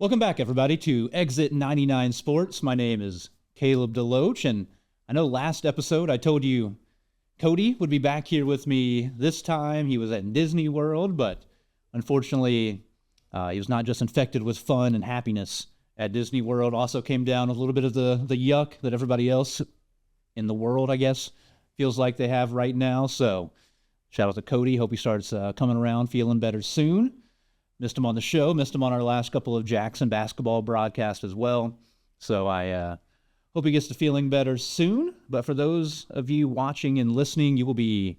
Welcome back, everybody, to Exit 99 Sports. My name is Caleb Deloach, and I know last episode I told you Cody would be back here with me this time. He was at Disney World, but unfortunately, he was not just infected with fun and happiness at Disney World. Also came down a little bit of the yuck that everybody else in the world, I guess, feels like they have right now. So shout out to Cody. Hope he starts coming around, feeling better soon. Missed him on the show, missed him on our last couple of Jackson basketball broadcasts as well. So I hope he gets to feeling better soon. But for those of you watching and listening, you will be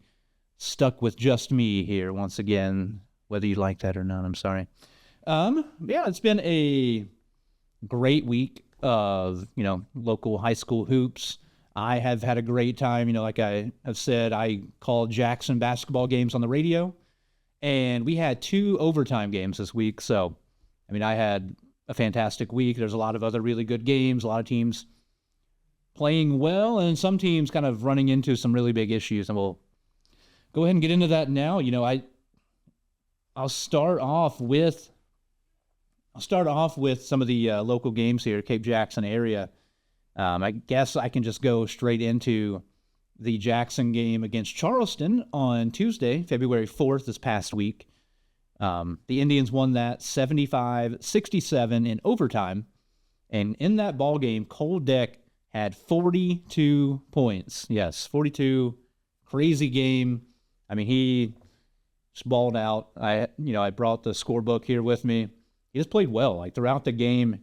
stuck with just me here once again, whether you like that or not. I'm sorry. Yeah, it's been a great week of, local high school hoops. I have had a great time. Like I have said, I call Jackson basketball games on the radio. And we had 2 overtime games this week. So, I had a fantastic week. There's a lot of other really good games, a lot of teams playing well, and some teams kind of running into some really big issues. And we'll go ahead and get into that now. I'll start off with some of the local games here, Cape Jackson area. I guess I can just go straight into the Jackson game against Charleston on Tuesday, February 4th, this past week. The Indians won that 75-67 in overtime. And in that ball game, Cole Deck had 42 points. Yes, 42. Crazy game. He just balled out. I brought the scorebook here with me. He just played well. Like throughout the game,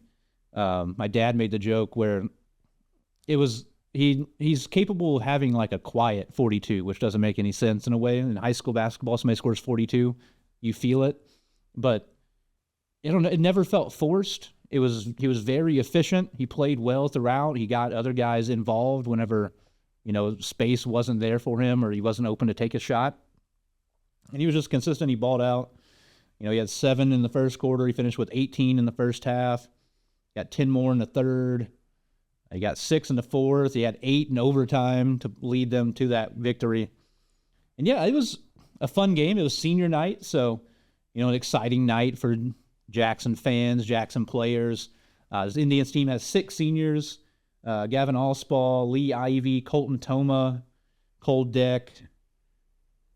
my dad made the joke where it was he's capable of having like a quiet 42, which doesn't make any sense in a way. In high school basketball, somebody scores 42, you feel it. But it never felt forced. He was very efficient. He played well throughout. He got other guys involved whenever, space wasn't there for him or he wasn't open to take a shot. And he was just consistent. He balled out. He had 7 in the first quarter. He finished with 18 in the first half. Got 10 more in the third. He got 6 in the fourth. He had 8 in overtime to lead them to that victory. And yeah, it was a fun game. It was senior night, so an exciting night for Jackson fans, Jackson players. This Indians team has 6 seniors: Gavin Allspaw, Lee Ivy, Kolton Toma, Cole Deck,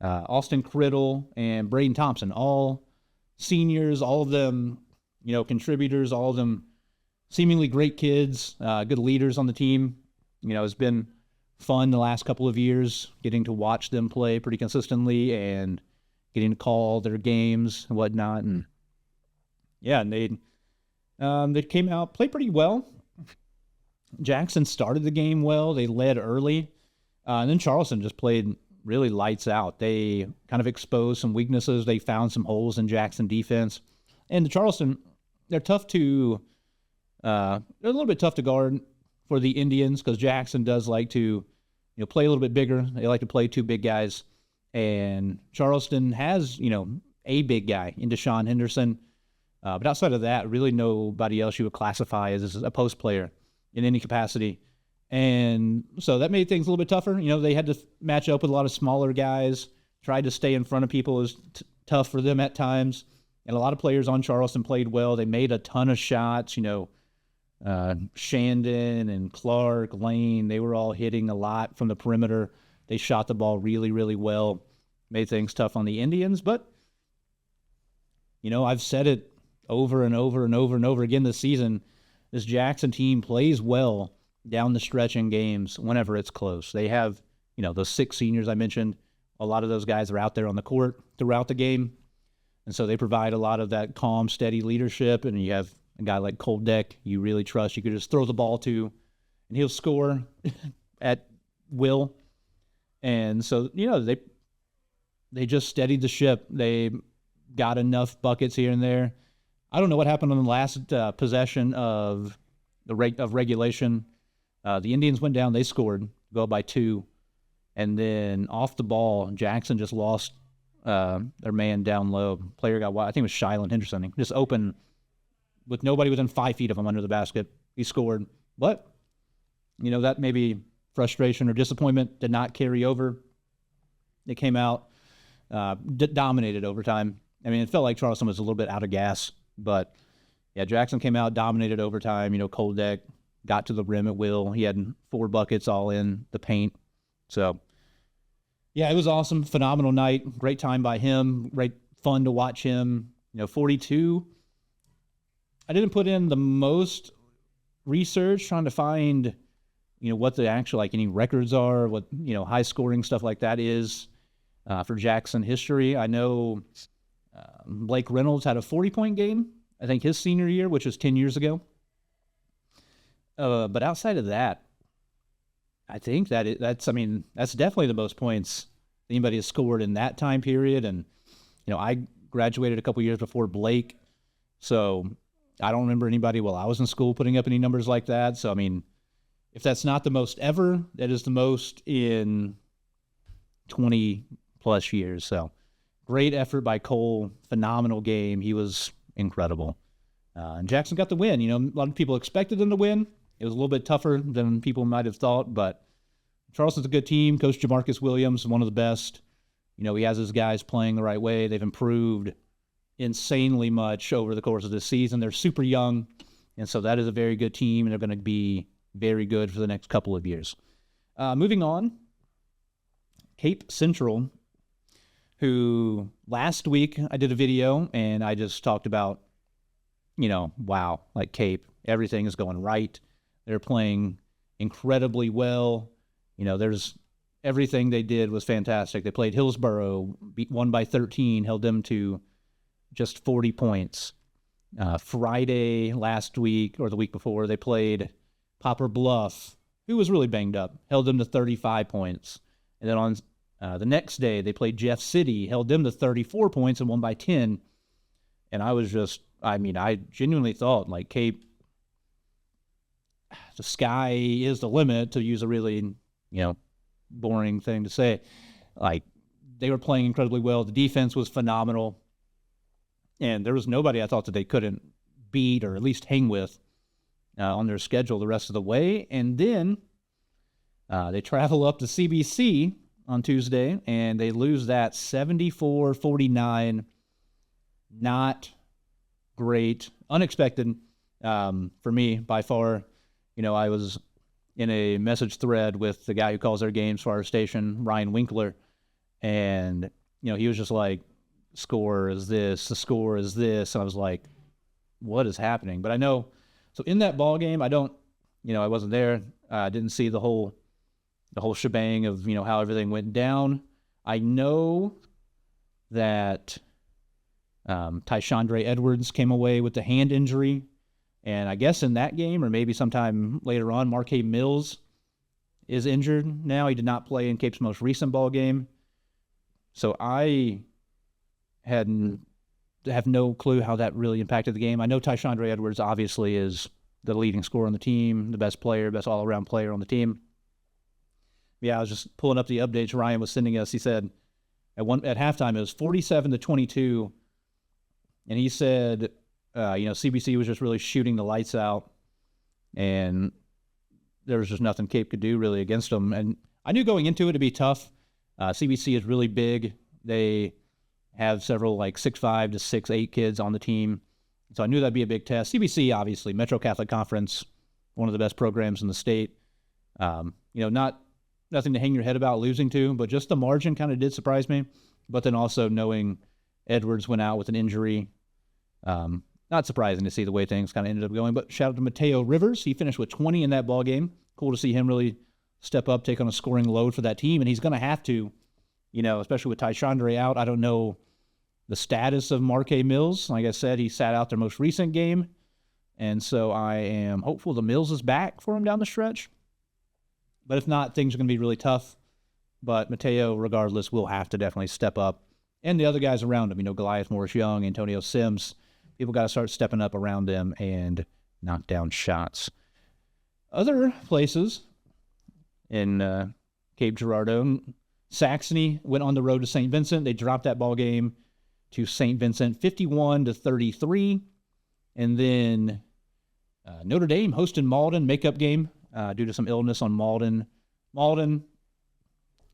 Austin Criddle, and Braden Thompson. All seniors, all of them, contributors, all of them seemingly great kids, good leaders on the team. It's been fun the last couple of years getting to watch them play pretty consistently and getting to call their games and whatnot. And yeah, and they came out, played pretty well. Jackson started the game well. They led early. And then Charleston just played really lights out. They kind of exposed some weaknesses. They found some holes in Jackson defense. And the Charleston, they're tough to... they're a little bit tough to guard for the Indians because Jackson does like to, play a little bit bigger. They like to play 2 big guys. And Charleston has, a big guy in Deshaun Henderson. But outside of that, really nobody else you would classify as a post player in any capacity. And so that made things a little bit tougher. They had to match up with a lot of smaller guys, tried to stay in front of people. It was tough for them at times. And a lot of players on Charleston played well. They made a ton of shots, Shandon and Clark, Lane, they were all hitting a lot from the perimeter. They shot the ball really, really well, made things tough on the Indians. But, I've said it over and over and over and over again this season, this Jackson team plays well down the stretch in games whenever it's close. They have, those 6 seniors I mentioned. A lot of those guys are out there on the court throughout the game. And so they provide a lot of that calm, steady leadership. And you have a guy like Cole Deck you really trust. You could just throw the ball to, and he'll score at will. And so, they just steadied the ship. They got enough buckets here and there. I don't know what happened on the last possession of regulation. The Indians went down. They scored, go by 2. And then off the ball, Jackson just lost their man down low. Player got wide. I think it was Shyland Henderson. He just open with nobody within 5 feet of him under the basket. He scored. But, that maybe frustration or disappointment did not carry over. They came out, dominated overtime. It felt like Charleston was a little bit out of gas, but Yeah, Jackson came out, dominated overtime. Koldeck got to the rim at will. He had 4 buckets all in the paint. So, yeah, it was awesome. Phenomenal night. Great time by him. Great fun to watch him. 42. I didn't put in the most research trying to find, what the actual, any records are, what, high scoring stuff like that is for Jackson history. I know Blake Reynolds had a 40-point game, I think his senior year, which was 10 years ago. But outside of that, I think that's definitely the most points anybody has scored in that time period. And, I graduated a couple years before Blake, so I don't remember anybody while I was in school putting up any numbers like that. So, if that's not the most ever, that is the most in 20-plus years. So, great effort by Cole. Phenomenal game. He was incredible. And Jackson got the win. A lot of people expected them to win. It was a little bit tougher than people might have thought, but Charleston's a good team. Coach Jamarcus Williams, one of the best. He has his guys playing the right way. They've improved insanely much over the course of this season. They're super young, and so that is a very good team, and they're going to be very good for the next couple of years. Moving on, Cape Central, who last week I did a video, and I just talked about, wow, Cape, everything is going right. They're playing incredibly well. There's everything they did was fantastic. They played Hillsborough, won by 13, held them to just 40 points. Friday last week, or the week before, they played Poplar Bluff, who was really banged up, held them to 35 points. And then on the next day, they played Jeff City, held them to 34 points and won by 10. And I genuinely thought, Cape, the sky is the limit, to use a really, boring thing to say. They were playing incredibly well. The defense was phenomenal. And there was nobody I thought that they couldn't beat or at least hang with on their schedule the rest of the way. And then they travel up to CBC on Tuesday, and they lose that 74-49. Not great. Unexpected for me by far. I was in a message thread with the guy who calls their games for our station, Ryan Winkler, and, he was just like, score is this, the score is this, and I was like, what is happening? But I know, so in that ball game, I wasn't there, I didn't see the whole shebang of, how everything went down. I know that Tyshandre Edwards came away with the hand injury, and I guess in that game, or maybe sometime later on, Marquee Mills is injured now. He did not play in Cape's most recent ball game. So I have no clue how that really impacted the game. I know Tyshandre Edwards obviously is the leading scorer on the team, the best player, best all-around player on the team. Yeah, I was just pulling up the updates Ryan was sending us. He said at halftime it was 47-22, and he said, CBC was just really shooting the lights out, and there was just nothing Cape could do really against them. And I knew going into it it'd be tough. CBC is really big. They have several 6'5" to 6'8" kids on the team, so I knew that'd be a big test. CBC, obviously, Metro Catholic Conference, one of the best programs in the state. Nothing to hang your head about losing to, but just the margin kind of did surprise me. But then also knowing Edwards went out with an injury, not surprising to see the way things kind of ended up going. But shout out to Mateo Rivers. He finished with 20 in that ball game. Cool to see him really step up, take on a scoring load for that team. And he's going to have to, especially with Tyshandre out. I don't know the status of Marquee Mills. Like I said, he sat out their most recent game. And so I am hopeful the Mills is back for him down the stretch. But if not, things are going to be really tough. But Mateo, regardless, will have to definitely step up. And the other guys around him, Goliath Morris-Young, Antonio Sims, people got to start stepping up around them and knock down shots. Other places in Cape Girardeau, Saxony went on the road to St. Vincent. They dropped that ball game to St. Vincent 51-33. And then Notre Dame hosted Malden, makeup game due to some illness on Malden. Malden,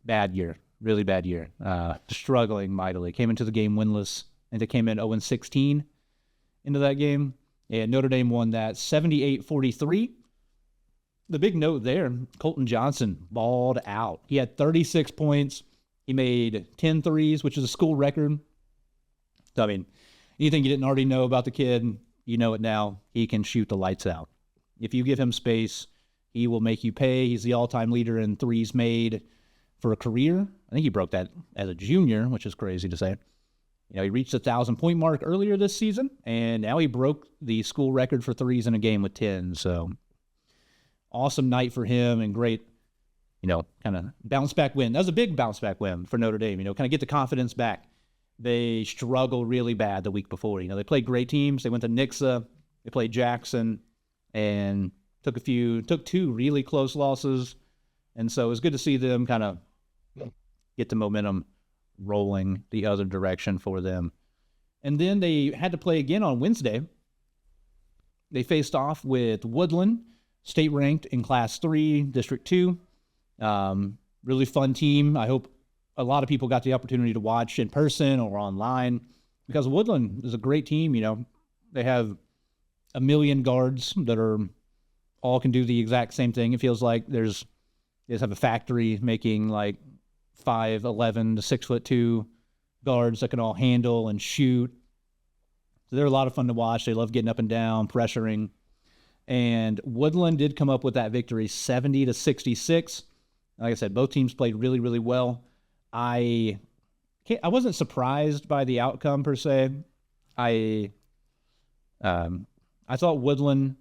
bad year, really bad year. Struggling mightily. Came into the game winless, and they came in 0-16 into that game. And Notre Dame won that 78-43. The big note there, Kolton Johnson balled out. He had 36 points. He made 10 threes, which is a school record. So, I mean, anything you didn't already know about the kid, you know it now. He can shoot the lights out. If you give him space, he will make you pay. He's the all-time leader in threes made for a career. I think he broke that as a junior, which is crazy to say. You know, he reached the 1,000-point mark earlier this season, and now he broke the school record for threes in a game with 10. So, awesome night for him and great, you know, kind of bounce-back win. That was a big bounce-back win for Notre Dame, you know, kind of get the confidence back. They struggled really bad the week before. You know, they played great teams. They went to Nixa. They played Jackson and took two really close losses. And so it was good to see them kind of get the momentum rolling the other direction for them. And then they had to play again on Wednesday. They faced off with Woodland, state ranked in Class 3, District 2. Really fun team. I hope a lot of people got the opportunity to watch in person or online because Woodland is a great team. You know, they have a million guards that are all can do the exact same thing. It feels like they just have a factory making like 5'11" to 6'2" guards that can all handle and shoot. So they're a lot of fun to watch. They love getting up and down, pressuring. And Woodland did come up with that victory 70-66. Like I said, both teams played really, really well. I wasn't surprised by the outcome per se. I thought Woodland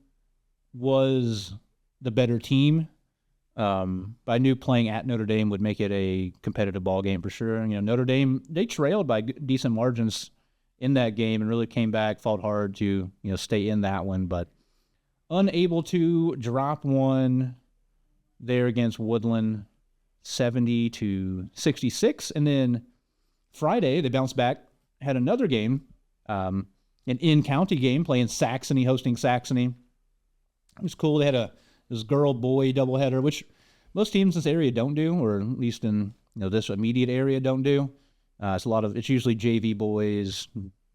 was the better team. But I knew playing at Notre Dame would make it a competitive ball game for sure. And, you know, Notre Dame, they trailed by decent margins in that game and really came back, fought hard to, you know, stay in that one, but unable to drop one there against Woodland, 70-66. And then Friday, they bounced back, had another game, an in-county game, playing Saxony, hosting Saxony. It was cool. They had this girl-boy doubleheader, which most teams in this area don't do, or at least in, you know, this immediate area don't do. It's usually JV boys,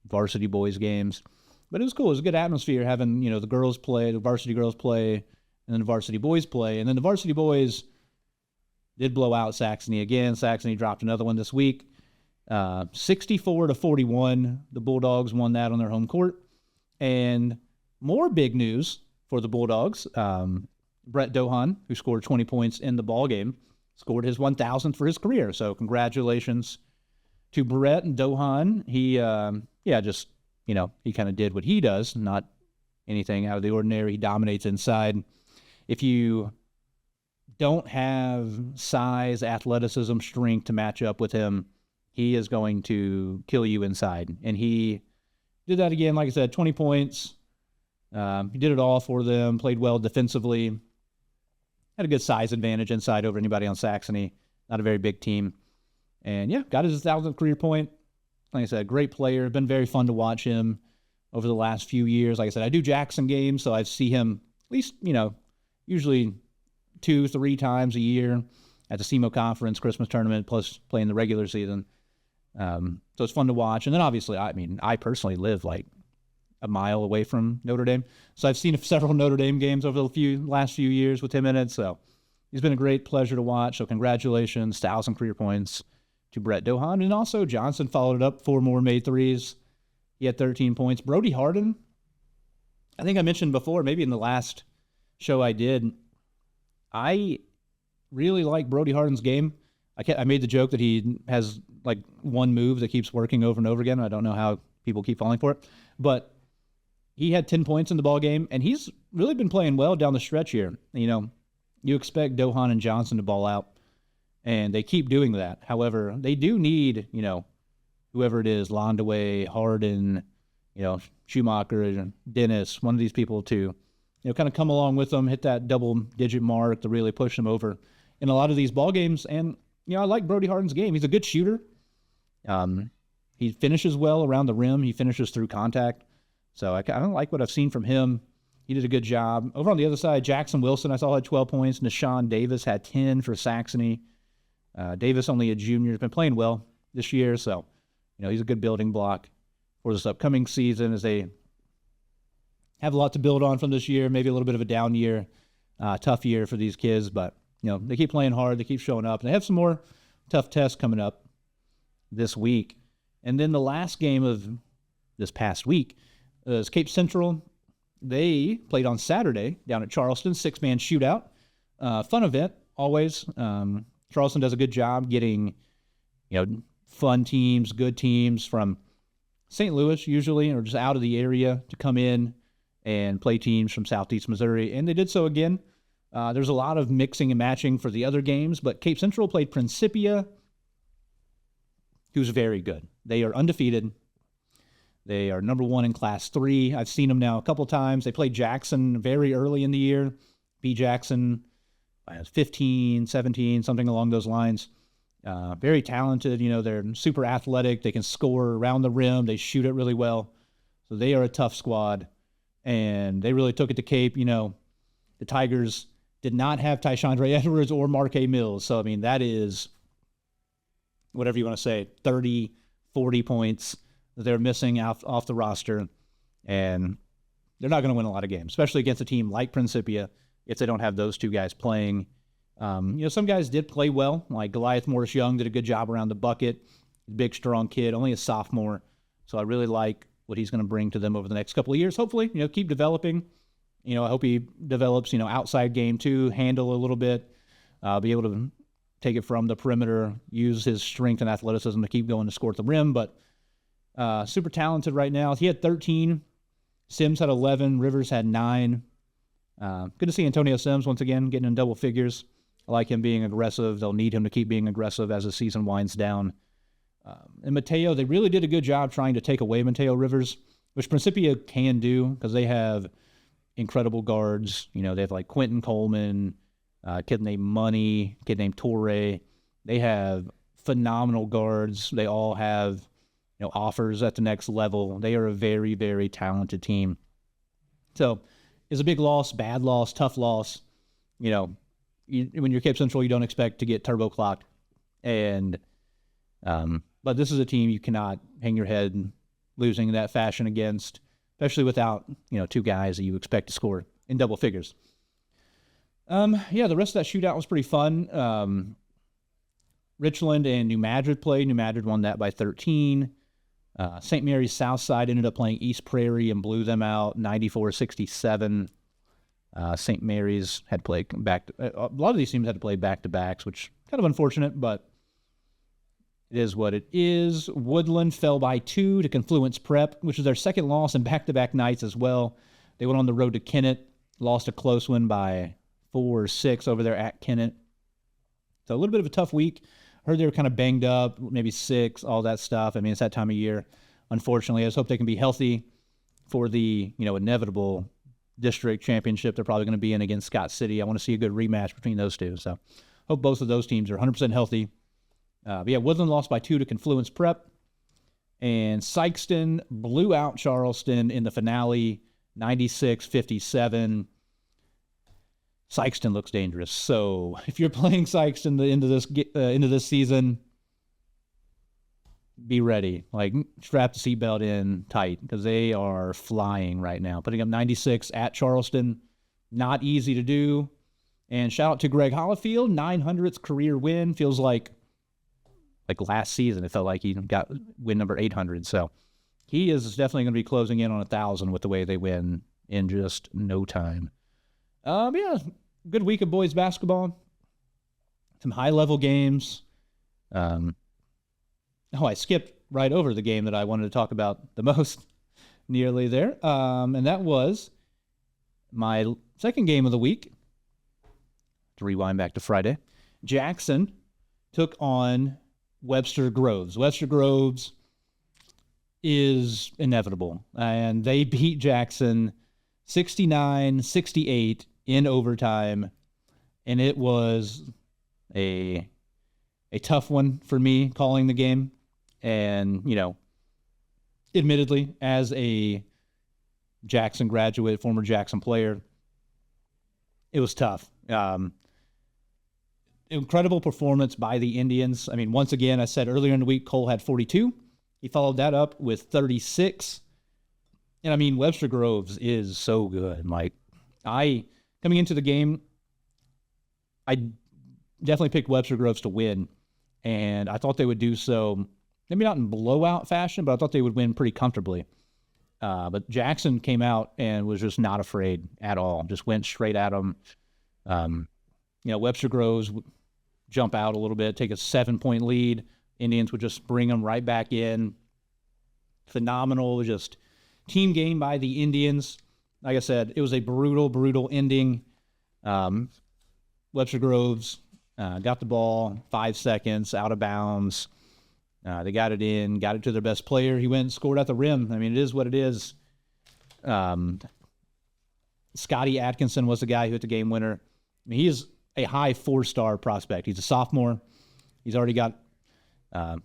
varsity boys games. But it was cool. It was a good atmosphere having, you know, the girls play, the varsity girls play, and then the varsity boys play. And then the varsity boys did blow out Saxony again. Saxony dropped another one this week. 64-41. The Bulldogs won that on their home court. And more big news for the Bulldogs. Brett Dohogne, who scored 20 points in the ball game, scored his 1,000th for his career. So congratulations to Brett and Dohogne. He, you know, he kind of did what he does, not anything out of the ordinary. He dominates inside. If you don't have size, athleticism, strength to match up with him, he is going to kill you inside. And he did that again, like I said, 20 points. He did it all for them, played well defensively, had a good size advantage inside over anybody on Saxony. Not a very big team. And, yeah, got his 1,000th career point. Like I said, great player. Been very fun to watch him over the last few years. Like I said, I do Jackson games, so I see him at least, you know, usually 2-3 times a year at the SEMO conference, Christmas tournament, plus playing the regular season. So it's fun to watch. And then obviously, I personally live like a mile away from Notre Dame. So I've seen several Notre Dame games over the last few years with him in it. So he's been a great pleasure to watch. So congratulations, 1,000 career points to Brett Dohogne. And also Johnson followed it up, 4 more made threes. He had 13 points. Brody Harden, I think I mentioned before, maybe in the last show I did, I really like Brody Harden's game. I made the joke that he has like one move that keeps working over and over again. I don't know how people keep falling for it. But he had 10 points in the ball game, and he's really been playing well down the stretch here. You know, you expect Dohogne and Johnson to ball out, and they keep doing that. However, they do need, you know, whoever it is, Londaway, Harden, you know, Schumacher, Dennis, one of these people to, you know, kind of come along with them, hit that double-digit mark to really push them over in a lot of these ball games. And, you know, I like Brody Harden's game. He's a good shooter. He finishes well around the rim. He finishes through contact. So I don't like what I've seen from him. He did a good job. Over on the other side, Jackson Wilson, I saw, had 12 points. Nashawn Davis had 10 for Saxony. Davis, only a junior, has been playing well this year. So, you know, he's a good building block for this upcoming season as they have a lot to build on from this year, maybe a little bit of a down year, tough year for these kids, but they keep playing hard, they keep showing up, and they have some more tough tests coming up this week. And then the last game of this past week is Cape Central. They played on Saturday down at Charleston, 6-man shootout. Fun event, always. Charleston does a good job getting, fun teams, good teams from St. Louis usually, or just out of the area to come in and play teams from Southeast Missouri. And they did so again. There's a lot of mixing and matching for the other games, but Cape Central played Principia, who's very good. They are undefeated. They are number 1 in Class 3. I've seen them now a couple times. They played Jackson very early in the year. Beat Jackson by 15, 17, something along those lines. Very talented. They're super athletic. They can score around the rim. They shoot it really well. So they are a tough squad. And they really took it to Cape. The Tigers did not have Tyshandre Edwards or Marquee Mills. So, that is, whatever you want to say, 30, 40 points that they're missing off the roster. And they're not going to win a lot of games, especially against a team like Principia if they don't have those two guys playing. Some guys did play well, like Goliath Morris Young did a good job around the bucket. Big, strong kid, only a sophomore. So I really like what he's going to bring to them over the next couple of years. Hopefully, keep developing. I hope he develops, outside game too, handle a little bit, be able to take it from the perimeter, use his strength and athleticism to keep going to score at the rim. But super talented right now. He had 13. Sims had 11. Rivers had 9. Good to see Antonio Sims once again getting in double figures. I like him being aggressive. They'll need him to keep being aggressive as the season winds down. And Mateo, they really did a good job trying to take away Mateo Rivers, which Principia can do because they have incredible guards. They have like Quentin Coleman, a kid named Money, a kid named Torre. They have phenomenal guards. They all have offers at the next level. They are a very, very talented team. So it's a big loss, bad loss, tough loss. When you're Cape Central, you don't expect to get turbo clocked. And but this is a team you cannot hang your head losing in that fashion against, especially without two guys that you expect to score in double figures. The rest of that shootout was pretty fun. Richland and New Madrid played. New Madrid won that by 13. St. Mary's Southside ended up playing East Prairie and blew them out 94-67. St. Mary's had played a lot of these teams had to play back-to-backs, which kind of unfortunate, but it is what it is. Woodland fell by 2 to Confluence Prep, which is their second loss in back-to-back nights as well. They went on the road to Kennett, lost a close one by 4 or 6 over there at Kennett. So a little bit of a tough week. Heard they were kind of banged up, maybe 6, all that stuff. It's that time of year. Unfortunately, I just hope they can be healthy for the inevitable district championship they're probably going to be in against Scott City. I want to see a good rematch between those two. So hope both of those teams are 100% healthy. Woodland lost by 2 to Confluence Prep. And Sikeston blew out Charleston in the finale, 96-57. Sikeston looks dangerous. So if you're playing Sikeston into this season, be ready. Strap the seatbelt in tight because they are flying right now. Putting up 96 at Charleston, not easy to do. And shout out to Greg Hollifield, 900th career win. Feels like last season, it felt like he got win number 800. So he is definitely going to be closing in on 1,000 with the way they win in just no time. Good week of boys basketball. Some high-level games. I skipped right over the game that I wanted to talk about the most nearly there. And that was my second game of the week. To rewind back to Friday. Jackson took on Webster Groves. Webster Groves is inevitable. And they beat Jackson 69-68 in overtime. And it was a tough one for me calling the game. And, admittedly, as a Jackson graduate, former Jackson player, it was tough. Incredible performance by the Indians. Once again, I said earlier in the week, Cole had 42. He followed that up with 36. And I mean, Webster Groves is so good. Like, coming into the game, I definitely picked Webster Groves to win. And I thought they would do so, maybe not in blowout fashion, but I thought they would win pretty comfortably. But Jackson came out and was just not afraid at all. Just went straight at them. Webster Groves would jump out a little bit, take a 7-point lead. Indians would just bring them right back in. Phenomenal, just team game by the Indians. Like I said, it was a brutal ending. Webster Groves got the ball 5 seconds out of bounds. They got it in, got it to their best player. He went and scored at the rim. I mean, it is what it is. Scotty Atkinson was the guy who hit the game winner. I mean, he is a high 4-star prospect. He's a sophomore. He's already got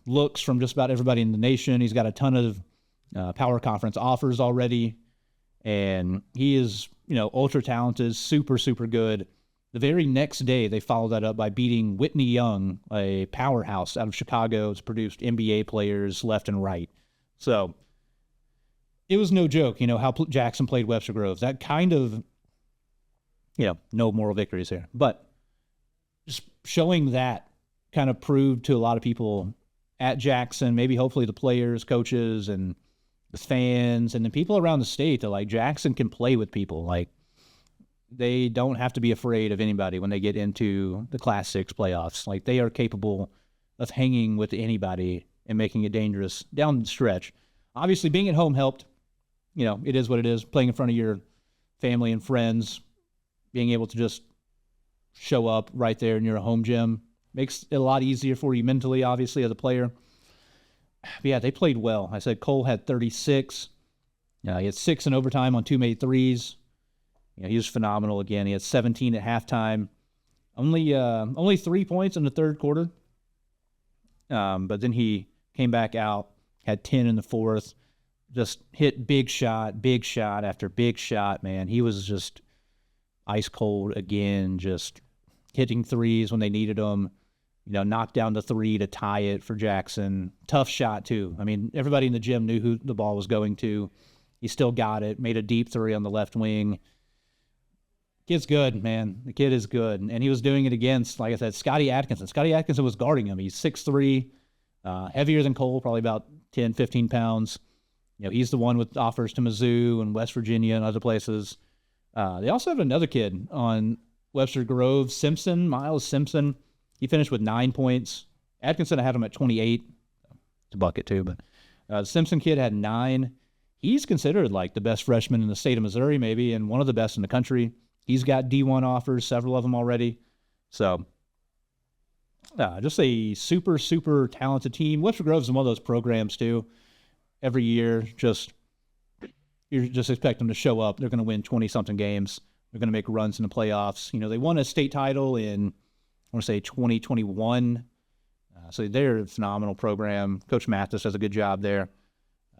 looks from just about everybody in the nation. He's got a ton of power conference offers already. And he is, ultra talented, super good. The very next day, they followed that up by beating Whitney Young, a powerhouse out of Chicago. It's produced NBA players left and right. So it was no joke, how Jackson played Webster Groves. That kind of, no moral victories here. But just showing that kind of proved to a lot of people at Jackson, maybe hopefully the players, coaches, and the fans, and the people around the state that, like, Jackson can play with people. Like, they don't have to be afraid of anybody when they get into the Class 6 playoffs. Like, they are capable of hanging with anybody and making it dangerous down the stretch. Obviously, being at home helped. It is what it is. Playing in front of your family and friends, being able to just show up right there in your home gym makes it a lot easier for you mentally, obviously, as a player. But yeah, they played well. I said Cole had 36. He had 6 in overtime on 2 made threes. He was phenomenal again. He had 17 at halftime. Only 3 points in the third quarter. But then he came back out, had 10 in the fourth. Just hit big shot after big shot, man. He was just ice cold again, just hitting threes when they needed them. Knocked down the 3 to tie it for Jackson. Tough shot, too. I mean, everybody in the gym knew who the ball was going to. He still got it, made a deep 3 on the left wing. Kid's good, man. The kid is good. And he was doing it against, like I said, Scotty Atkinson. Scotty Atkinson was guarding him. He's 6'3", heavier than Cole, probably about 10, 15 pounds. He's the one with offers to Mizzou and West Virginia and other places. They also have another kid on Webster Groves, Miles Simpson. He finished with 9 points. Atkinson, I had him at 28. It's a bucket, too. But the Simpson kid had 9. He's considered like the best freshman in the state of Missouri, maybe, and one of the best in the country. He's got D1 offers, several of them already. So just a super talented team. Webster Groves is one of those programs, too. Every year, you just expect them to show up. They're going to win 20-something games. They're going to make runs in the playoffs. They won a state title in, I want to say, 2021. So they're a phenomenal program. Coach Mathis does a good job there.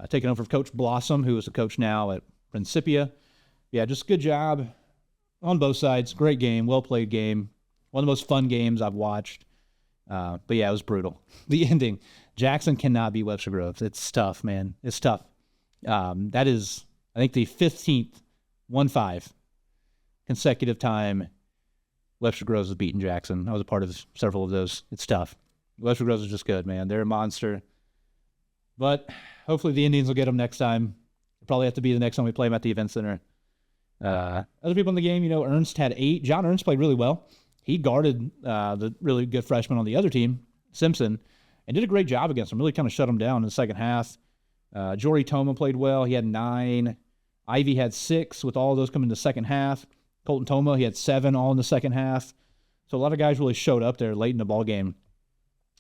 Taking over for Coach Blossom, who is the coach now at Principia. Yeah, just good job on both sides. Great game, well-played game. One of the most fun games I've watched. But yeah, it was brutal. The ending. Jackson cannot beat Webster Groves. It's tough, man. It's tough. That is, I think, the 15th, 1-5 consecutive time Webster Groves has beaten Jackson. I was a part of several of those. It's tough. Webster Groves is just good, man. They're a monster. But hopefully the Indians will get them next time. It'll probably have to be the next time we play them at the event center. Other people in the game, Ernst had 8. John Ernst played really well. He guarded the really good freshman on the other team, Simpson, and did a great job against him. Really kind of shut him down in the second half. Jory Toma played well. He had 9. Ivy had 6, with all of those coming in the second half. Kolton Toma, he had 7 all in the second half. So a lot of guys really showed up there late in the ball game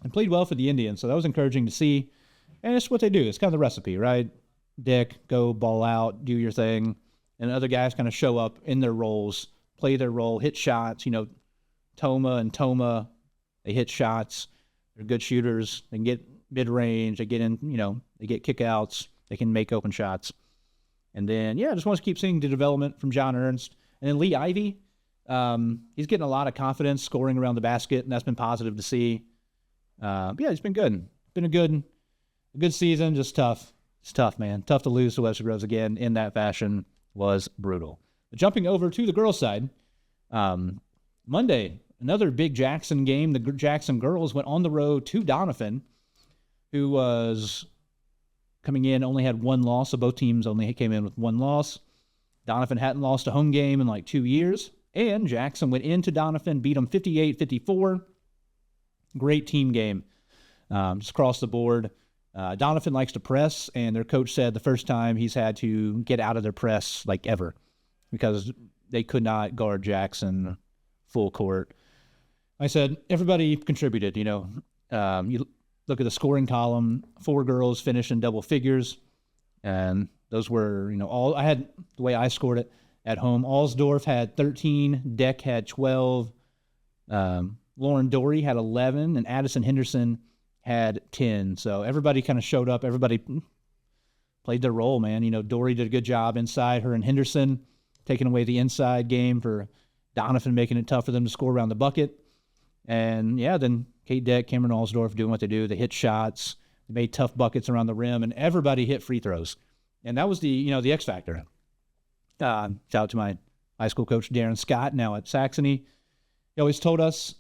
and played well for the Indians. So that was encouraging to see. And it's what they do. It's kind of the recipe, right? Dick, go ball out, do your thing. And other guys kind of show up in their roles, play their role, hit shots. Toma and Toma, they hit shots. They're good shooters. They can get mid-range. They get in, they get kickouts. They can make open shots. And then, I just want to keep seeing the development from John Ernst. And then Lee Ivy, he's getting a lot of confidence scoring around the basket, and that's been positive to see. He's been good. Been a good season, just tough. It's tough, man. Tough to lose to Webster Groves again in that fashion was brutal. But jumping over to the girls' side, Monday, another big Jackson game. The Jackson girls went on the road to Donovan, who was coming in, only had one loss, so both teams only came in with one loss. Donovan hadn't lost a home game in like 2 years, and Jackson went into Donovan, beat them 58-54. Great team game, just across the board. Donovan likes to press, and their coach said the first time he's had to get out of their press like ever because they could not guard Jackson full court. I said everybody contributed. You look at the scoring column, 4 girls finished in double figures, and those were, all I had. The way I scored it at home, Alsdorf had 13, Deck had 12, Lauren Dory had 11, and Addison Henderson had 10. So everybody kind of showed up. Everybody played their role, man. Dory did a good job inside. Her and Henderson taking away the inside game for Donovan, making it tough for them to score around the bucket. And, then Kate Deck, Cameron Alsdorf doing what they do. They hit shots. They made tough buckets around the rim, and everybody hit free throws. And that was the X factor. Shout out to my high school coach, Darren Scott, now at Saxony. He always told us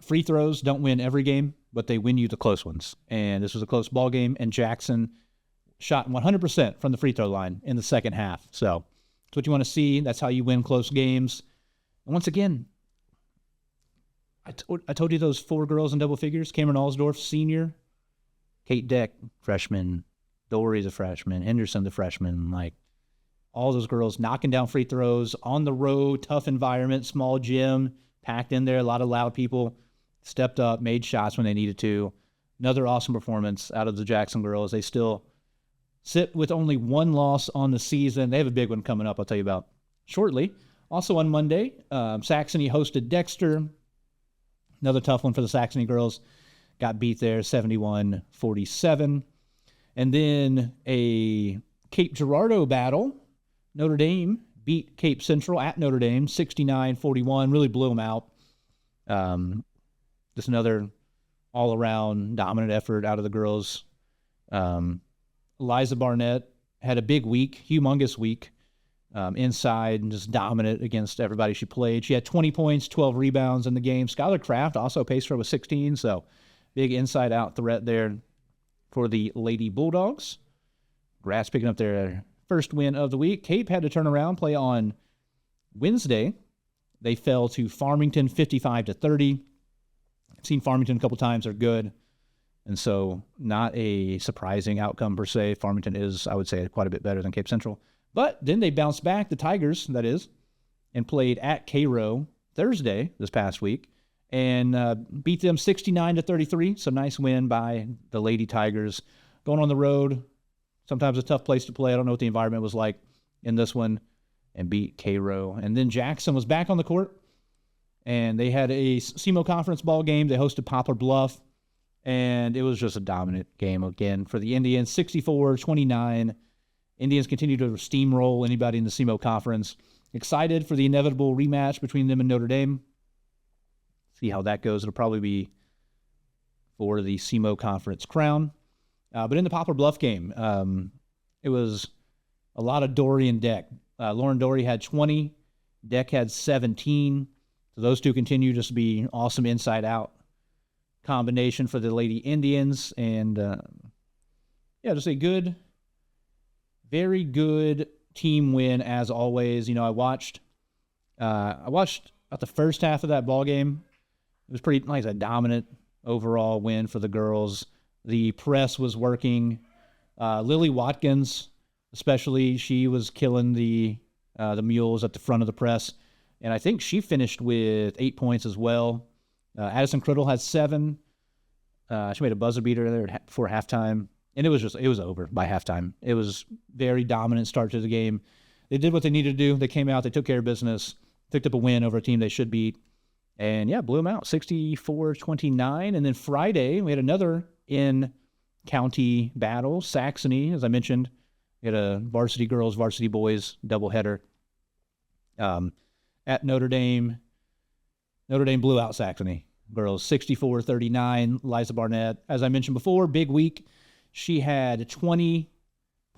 free throws don't win every game, but they win you the close ones. And this was a close ball game, and Jackson shot 100% from the free throw line in the second half. So that's what you want to see. That's how you win close games. And once again, I told you those 4 girls in double figures. Cameron Alsdorf, senior. Kate Deck, freshman. Dory's a freshman. Henderson, the freshman. Like, all those girls knocking down free throws on the road, tough environment, small gym, packed in there, a lot of loud people. Stepped up, made shots when they needed to. Another awesome performance out of the Jackson girls. They still sit with only 1 loss on the season. They have a big one coming up I'll tell you about shortly. Also on Monday, Saxony hosted Dexter. Another tough one for the Saxony girls. Got beat there 71-47. And then a Cape Girardeau battle. Notre Dame beat Cape Central at Notre Dame 69-41. Really blew them out. Just another all-around dominant effort out of the girls. Eliza Barnett had a big week, humongous week, inside and just dominant against everybody she played. She had 20 points, 12 rebounds in the game. Skylar Kraft also paced her with 16, so big inside-out threat there for the Lady Bulldogs. Grass picking up their first win of the week. Cape had to turn around, play on Wednesday. They fell to Farmington 55-30. I've seen Farmington a couple times. They're good. And so not a surprising outcome per se. Farmington is, I would say, quite a bit better than Cape Central. But then they bounced back, the Tigers, that is, and played at Cairo Thursday this past week and beat them 69-33. So nice win by the Lady Tigers. Going on the road, sometimes a tough place to play. I don't know what the environment was like in this one, and beat Cairo. And then Jackson was back on the court, and they had a SEMO conference ball game. They hosted Poplar Bluff, and it was just a dominant game again for the Indians, 64-29. Indians continue to steamroll anybody in the SEMO conference. Excited for the inevitable rematch between them and Notre Dame. See how that goes. It'll probably be for the SEMO conference crown. But in the Poplar Bluff game, it was a lot of Dory and Deck. Lauren Dory had 20. Deck had 17. So those two continue just to be awesome inside-out combination for the Lady Indians. And, just a good, very good team win as always. I watched about the first half of that ball game. It was pretty nice, a dominant overall win for the girls. The press was working. Lily Watkins, especially, she was killing the mules at the front of the press. And I think she finished with 8 points as well. Addison Criddle had 7. She made a buzzer beater there before halftime. And it was over by halftime. It was very dominant start to the game. They did what they needed to do. They came out, they took care of business, picked up a win over a team they should beat. And, blew them out, 64-29. And then Friday, we had another in-county battle. Saxony, as I mentioned, we had a varsity girls, varsity boys doubleheader at Notre Dame. Notre Dame blew out Saxony girls, 64-39. Liza Barnett, as I mentioned before, big week. She had 20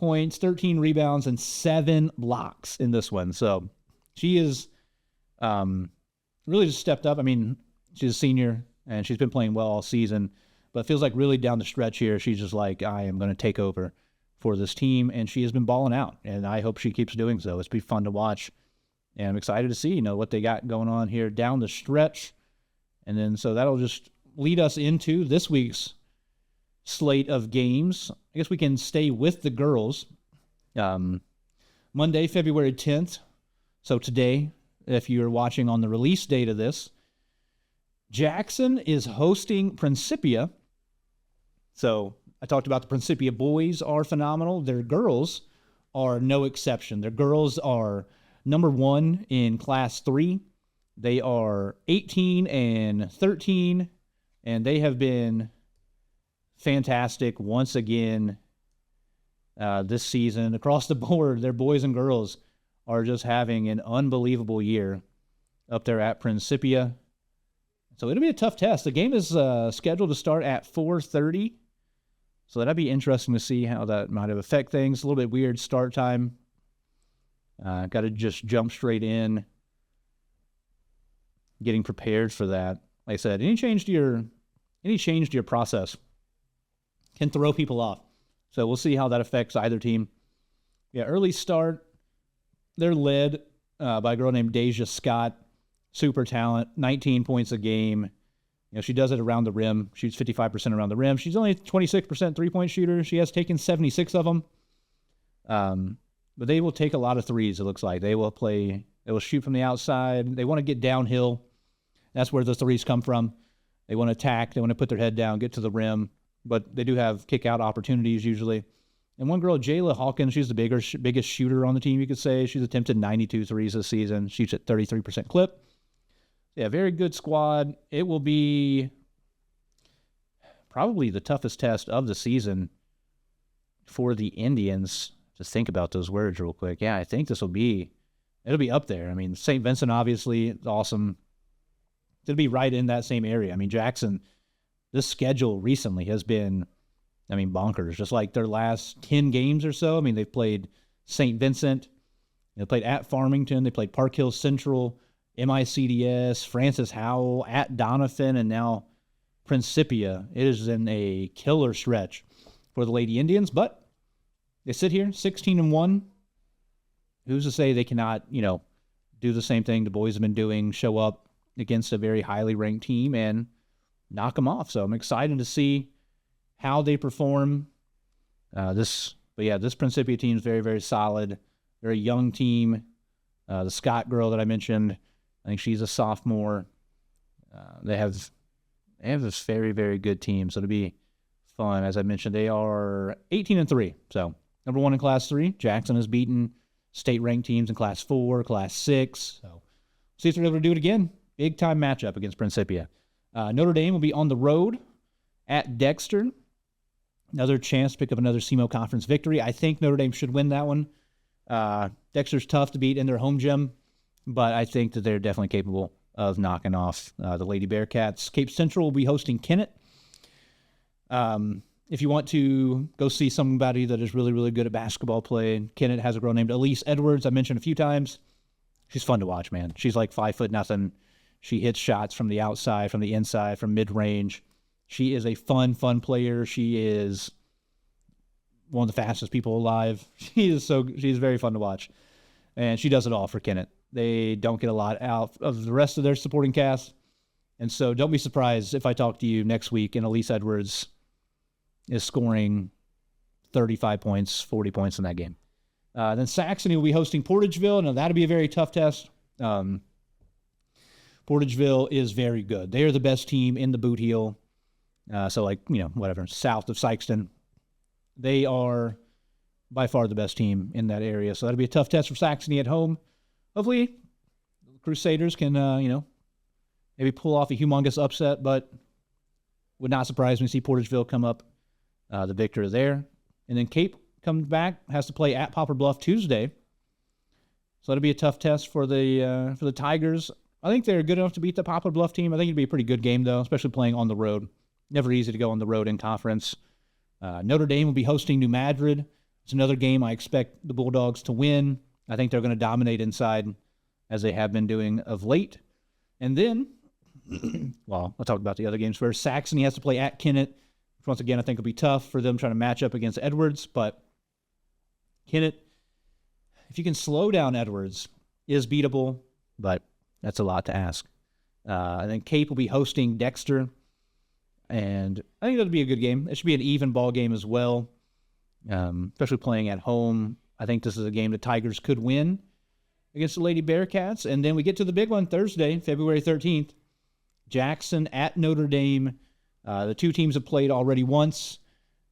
points, 13 rebounds, and 7 blocks in this one. So she is really just stepped up. I mean, she's a senior, and she's been playing well all season, but it feels like really down the stretch here, she's just like, I am going to take over for this team, and she has been balling out, and I hope she keeps doing so. It's been fun to watch, and I'm excited to see, what they got going on here down the stretch. And then so that'll just lead us into this week's slate of games. I guess we can stay with the girls. Monday, February 10th, so today, if you're watching on the release date of this, Jackson is hosting Principia. So I talked about the Principia boys are phenomenal. Their girls are no exception. Their girls are number 1 in Class 3. They are 18-13, and they have been fantastic once again this season. Across the board, their boys and girls are just having an unbelievable year up there at Principia. So it'll be a tough test. The game is scheduled to start at 4:30. So that'd be interesting to see how that might have affect things. A little bit weird start time. Got to just jump straight in, getting prepared for that. Like I said, any change to your process can throw people off. So we'll see how that affects either team. Yeah, early start. They're led by a girl named Deja Scott. Super talent, 19 points a game. She does it around the rim, shoots 55% around the rim. She's only 26% three-point shooter. She has taken 76 of them. But they will take a lot of threes, it looks like. They will shoot from the outside. They want to get downhill. That's where the threes come from. They want to attack. They want to put their head down, get to the rim. But they do have kick-out opportunities usually. And one girl, Jayla Hawkins, she's the biggest shooter on the team, you could say. She's attempted 92 threes this season. Shoots at 33% clip. Yeah, very good squad. It will be probably the toughest test of the season for the Indians. Just think about those words real quick. Yeah, I think it'll be up there. I mean, St. Vincent, obviously, is awesome. It'll be right in that same area. I mean, Jackson, this schedule recently has been, bonkers. Just like their last 10 games or so. I mean, they've played St. Vincent. They played at Farmington. They played Park Hill Central, MICDS, Francis Howell, at Doniphan, and now Principia. It is in a killer stretch for the Lady Indians, but they sit here 16-1. Who's to say they cannot, do the same thing the boys have been doing, show up against a very highly ranked team and knock them off. So I'm excited to see how they perform. This Principia team is very, very solid, very young team. The Scott girl that I mentioned, I think she's a sophomore. They have this very, very good team, so it'll be fun. As I mentioned, they are 18-3. So number 1 in Class 3. Jackson has beaten state-ranked teams in Class 4, Class 6. So see if they're able to do it again. Big-time matchup against Principia. Notre Dame will be on the road at Dexter. Another chance to pick up another SEMO Conference victory. I think Notre Dame should win that one. Dexter's tough to beat in their home gym, but I think that they're definitely capable of knocking off the Lady Bearcats. Cape Central will be hosting Kennett. If you want to go see somebody that is really, really good at basketball play, Kennett has a girl named Elise Edwards, I mentioned a few times. She's fun to watch, man. She's like 5'0". She hits shots from the outside, from the inside, from mid-range. She is a fun player. She is one of the fastest people alive. She's very fun to watch. And she does it all for Kennett. They don't get a lot out of the rest of their supporting cast. And so don't be surprised if I talk to you next week and Elise Edwards is scoring 35 points, 40 points in that game. Then Saxony will be hosting Portageville. Now, that'll be a very tough test. Portageville is very good. They are the best team in the Boot Heel. South of Sikeston. They are by far the best team in that area. So that'll be a tough test for Saxony at home. Hopefully, the Crusaders can, maybe pull off a humongous upset, but would not surprise me to see Portageville come up the victor there. And then Cape comes back, has to play at Poplar Bluff Tuesday. So that'll be a tough test for the Tigers. I think they're good enough to beat the Poplar Bluff team. I think it'd be a pretty good game, though, especially playing on the road. Never easy to go on the road in conference. Notre Dame will be hosting New Madrid. It's another game I expect the Bulldogs to win. I think they're going to dominate inside as they have been doing of late. And then, well, I'll talk about the other games first. Saxony has to play at Kennett, which once again I think will be tough for them trying to match up against Edwards. But Kennett, if you can slow down Edwards, is beatable, but that's a lot to ask. I think Cape will be hosting Dexter, and I think that'll be a good game. It should be an even ball game as well, especially playing at home. I think this is a game the Tigers could win against the Lady Bearcats. And then we get to the big one Thursday, February 13th, Jackson at Notre Dame. The two teams have played already once.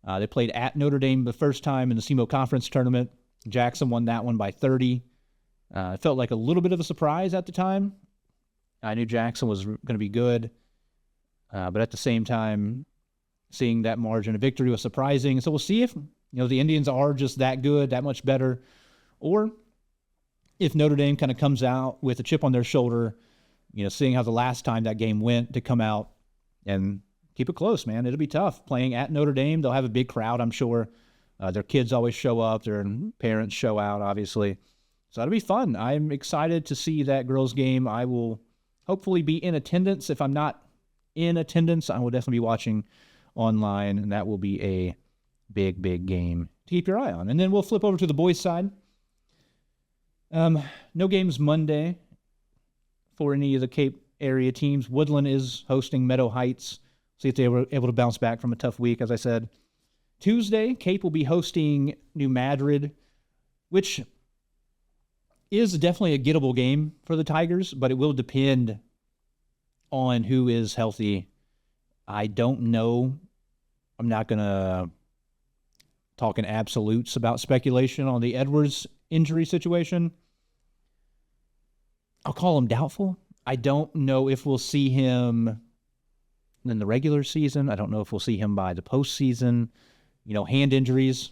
They played at Notre Dame the first time in the SEMO Conference Tournament. Jackson won that one by 30. It felt like a little bit of a surprise at the time. I knew Jackson was going to be good, but at the same time, seeing that margin of victory was surprising. So we'll see if the Indians are just that good, that much better, or if Notre Dame kind of comes out with a chip on their shoulder, seeing how the last time that game went, to come out and keep it close, man. It'll be tough playing at Notre Dame. They'll have a big crowd, I'm sure. Their kids always show up. Their parents show out, obviously. So it'll be fun. I'm excited to see that girls' game. I will hopefully be in attendance. If I'm not in attendance, I will definitely be watching online, and that will be a big, big game to keep your eye on. And then we'll flip over to the boys' side. No games Monday for any of the Cape area teams. Woodland is hosting Meadow Heights. See if they were able to bounce back from a tough week, as I said. Tuesday, Cape will be hosting New Madrid, which is definitely a gettable game for the Tigers, but it will depend on who is healthy. I don't know. I'm not going to talk in absolutes about speculation on the Edwards injury situation. I'll call him doubtful. I don't know if we'll see him in the regular season. I don't know if we'll see him by the postseason. Hand injuries.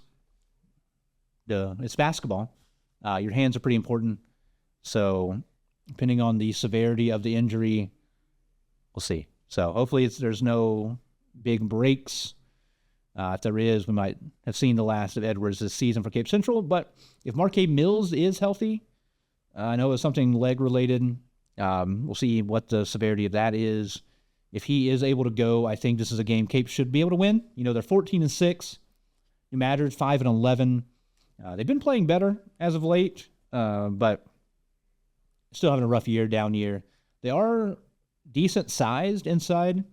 It's basketball. Your hands are pretty important. So depending on the severity of the injury, we'll see. So hopefully there's no big breaks. If there is, we might have seen the last of Edwards this season for Cape Central. But if Marquee Mills is healthy, I know it's something leg-related. We'll see what the severity of that is. If he is able to go, I think this is a game Cape should be able to win. They're 14-6. New Madrid 5-11. They've been playing better as of late, but still having a rough year, down year. They are decent sized inside.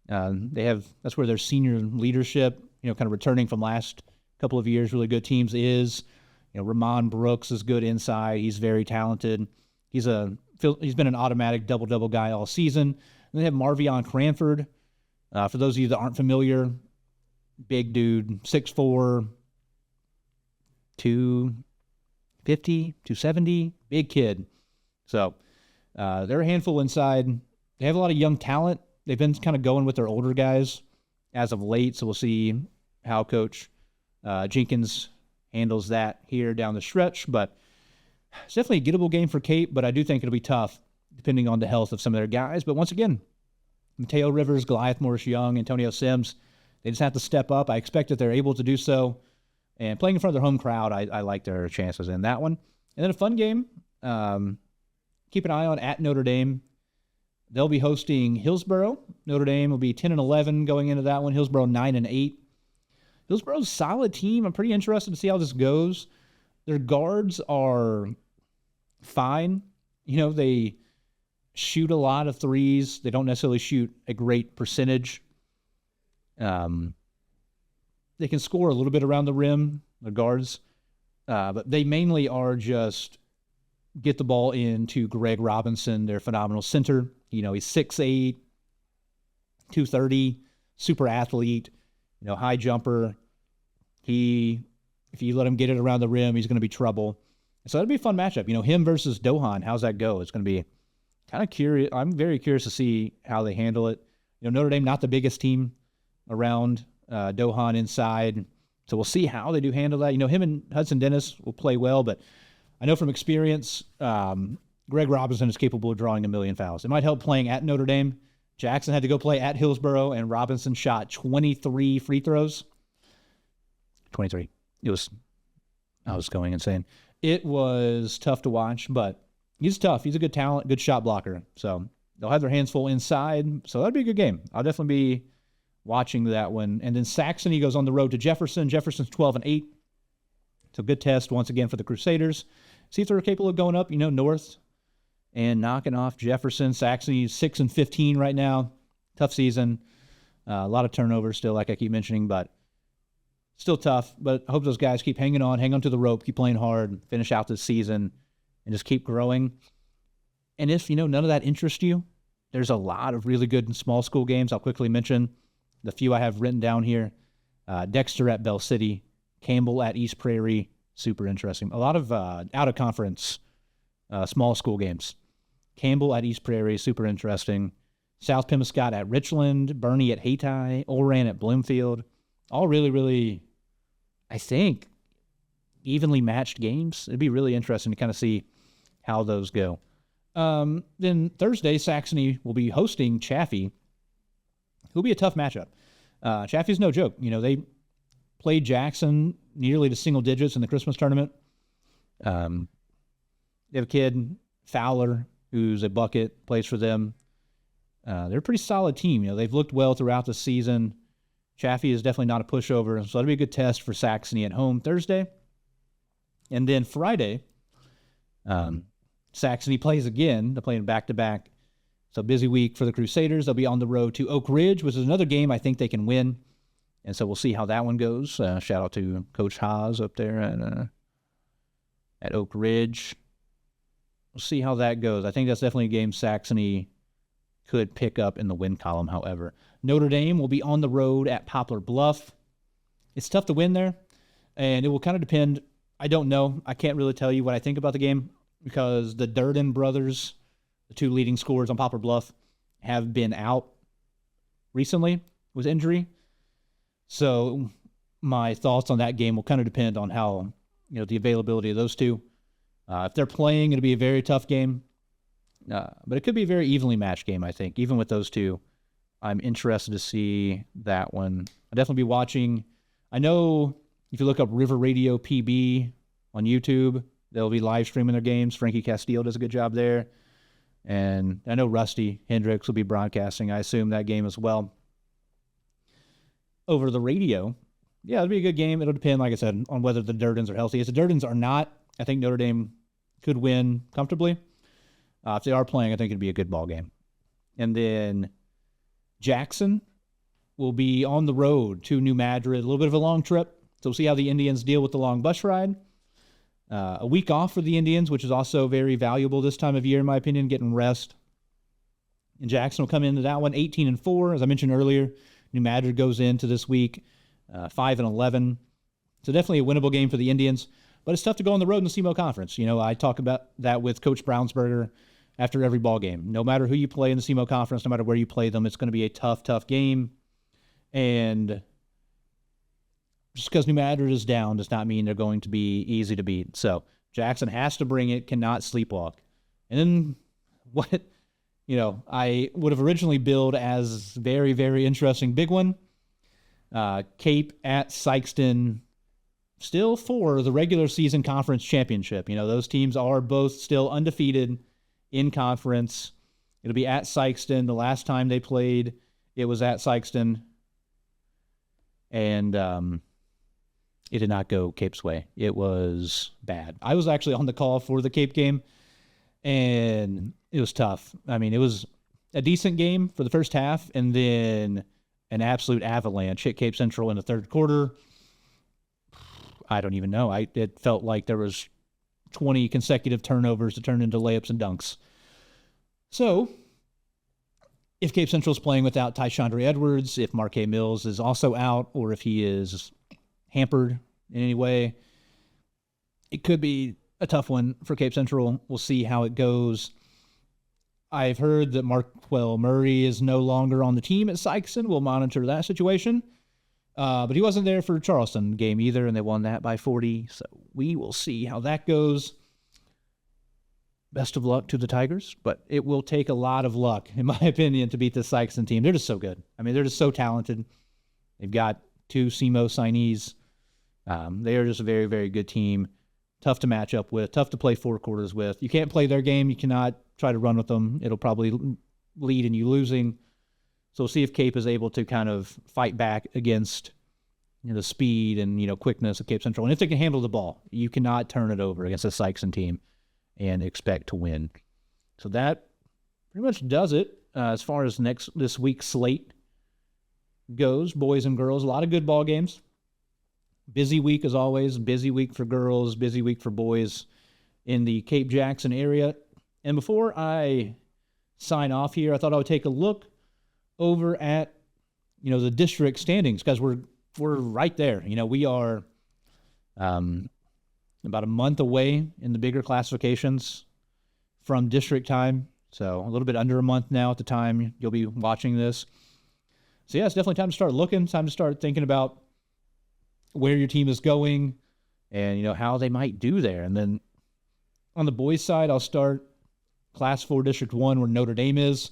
That's where their senior leadership, kind of returning from last couple of years, really good teams is. Ramon Brooks is good inside. He's very talented. He's been an automatic double-double guy all season. And they have Marvion Cranford. For those of you that aren't familiar, big dude, 6'4", 250, 270, big kid. So they're a handful inside. They have a lot of young talent. They've been kind of going with their older guys as of late, so we'll see how Coach Jenkins handles that here down the stretch. But it's definitely a gettable game for Cape, but I do think it'll be tough depending on the health of some of their guys. But once again, Mateo Rivers, Goliath Morris-Young, Antonio Sims, they just have to step up. I expect that they're able to do so. And playing in front of their home crowd, I like their chances in that one. And then a fun game, keep an eye on at Notre Dame. They'll be hosting Hillsborough. Notre Dame will be 10-11 going into that one. Hillsborough 9-8. Hillsborough's a solid team. I'm pretty interested to see how this goes. Their guards are fine. They shoot a lot of threes. They don't necessarily shoot a great percentage. They can score a little bit around the rim, the guards, but they mainly are just get the ball into Greg Robinson, their phenomenal center. He's 6'8", 230, super athlete, high jumper. If you let him get it around the rim, he's going to be trouble. So that'll be a fun matchup. Him versus Dohogne, how's that go? It's going to be kind of curious. I'm very curious to see how they handle it. Notre Dame, not the biggest team around. Dohogne inside. So we'll see how they do handle that. Him and Hudson Dennis will play well, but I know from experience, Greg Robinson is capable of drawing a million fouls. It might help playing at Notre Dame. Jackson had to go play at Hillsborough, and Robinson shot 23 free throws. 23. It was I was going insane. It was tough to watch, but he's tough. He's a good talent, good shot blocker. So they'll have their hands full inside. So that'd be a good game. I'll definitely be watching that one. And then Saxony goes on the road to Jefferson. Jefferson's 12-8. So good test once again for the Crusaders. See if they're capable of going up, north and knocking off Jefferson. Saxony's 6-15 right now. Tough season. A lot of turnovers still, like I keep mentioning, but still tough. But I hope those guys keep hang on to the rope, keep playing hard, finish out this season, and just keep growing. And if, none of that interests you, there's a lot of really good small school games. I'll quickly mention the few I have written down here. Dexter at Bell City, Campbell at East Prairie, super interesting. A lot of out-of-conference small school games. Campbell at East Prairie, super interesting. South Pemiscot at Richland, Bernie at Hayti, Oran at Bloomfield. All really, really, I think, evenly matched games. It'd be really interesting to kind of see how those go. Then Thursday, Saxony will be hosting Chaffee. It'll be a tough matchup. Chaffee's no joke. They played Jackson nearly to single digits in the Christmas tournament. They have a kid, Fowler, who's a bucket, plays for them. They're a pretty solid team. They've looked well throughout the season. Chaffee is definitely not a pushover, so that'll be a good test for Saxony at home Thursday. And then Friday, Saxony plays again. They're playing back-to-back. So busy week for the Crusaders. They'll be on the road to Oak Ridge, which is another game I think they can win. And so we'll see how that one goes. Shout out to Coach Haas up there at Oak Ridge. We'll see how that goes. I think that's definitely a game Saxony could pick up in the win column, however. Notre Dame will be on the road at Poplar Bluff. It's tough to win there, and it will kind of depend. I don't know. I can't really tell you what I think about the game because the Durden brothers, the two leading scorers on Poplar Bluff, have been out recently with injury. So my thoughts on that game will kind of depend on how, the availability of those two. If they're playing, it'll be a very tough game. But it could be a very evenly matched game, I think. Even with those two, I'm interested to see that one. I'll definitely be watching. I know if you look up River Radio PB on YouTube, they'll be live streaming their games. Frankie Castile does a good job there. And I know Rusty Hendricks will be broadcasting, I assume, that game as well. Over the radio, yeah, it'll be a good game. It'll depend, like I said, on whether the Durdens are healthy. If the Durdens are not, I think Notre Dame could win comfortably. If they are playing, I think it'd be a good ball game. And then Jackson will be on the road to New Madrid. A little bit of a long trip. So we'll see how the Indians deal with the long bus ride. A week off for the Indians, which is also very valuable this time of year, in my opinion, getting rest. And Jackson will come into that one 18-4. As I mentioned earlier, New Madrid goes into this week 5-11. So definitely a winnable game for the Indians. But it's tough to go on the road in the SEMO Conference. I talk about that with Coach Brownsberger after every ball game. No matter who you play in the SEMO Conference, no matter where you play them, it's going to be a tough, tough game. And just because New Madrid is down does not mean they're going to be easy to beat. So Jackson has to bring it, cannot sleepwalk. And then what, I would have originally billed as very, very interesting big one. Cape at Sikeston, still for the regular season conference championship. Those teams are both still undefeated in conference. It'll be at Sikeston. The last time they played, it was at Sikeston. And it did not go Cape's way. It was bad. I was actually on the call for the Cape game, and it was tough. I mean, it was a decent game for the first half, and then an absolute avalanche hit Cape Central in the third quarter. I don't even know. It felt like there was 20 consecutive turnovers to turn into layups and dunks. So, if Cape Central's playing without Tyshandre Edwards, if Marquee Mills is also out, or if he is hampered in any way, it could be a tough one for Cape Central. We'll see how it goes. I've heard that Marquell Murray is no longer on the team at Sikeston. We'll monitor that situation. But he wasn't there for Charleston game either, and they won that by 40. So we will see how that goes. Best of luck to the Tigers, but it will take a lot of luck, in my opinion, to beat the Sikeston team. They're just so good. I mean, they're just so talented. They've got two SEMO signees They are just a very, very good team. Tough to match up with, tough to play 4 quarters with. You can't play their game. You cannot try to run with them. It'll probably lead in you losing. So we'll see if Cape is able to kind of fight back against the speed and quickness of Cape Central. And if they can handle the ball, you cannot turn it over against a Sikeston team and expect to win. So that pretty much does it as far as this week's slate goes. Boys and girls, a lot of good ball games. Busy week as always. Busy week for girls, busy week for boys in the Cape Jackson area. And before I sign off here, I thought I would take a look over at the district standings, because we're right there. We are about a month away in the bigger classifications from district time. So a little bit under a month now at the time you'll be watching this. So yeah, it's definitely time to start looking, time to start thinking about where your team is going and, how they might do there. And then on the boys side, I'll start Class 4 District 1 where Notre Dame is.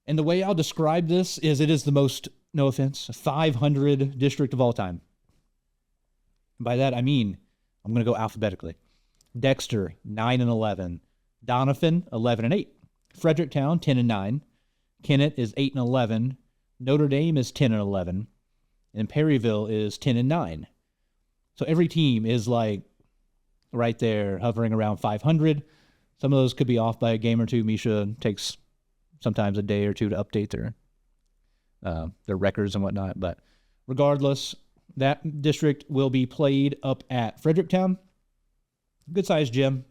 And the way I'll describe this is it is the most, no offense, 500 district of all time. By that, I mean, I'm going to go alphabetically. Dexter, 9-11. Donovan, 11-8. Fredericktown, 10-9. Kennett is 8-11. Notre Dame is 10-11. And Perryville is 10-9. So every team is like right there, hovering around 500. Some of those could be off by a game or two. Misha takes sometimes a day or two to update their records and whatnot. But regardless, that district will be played up at Fredericktown. Good-sized gym.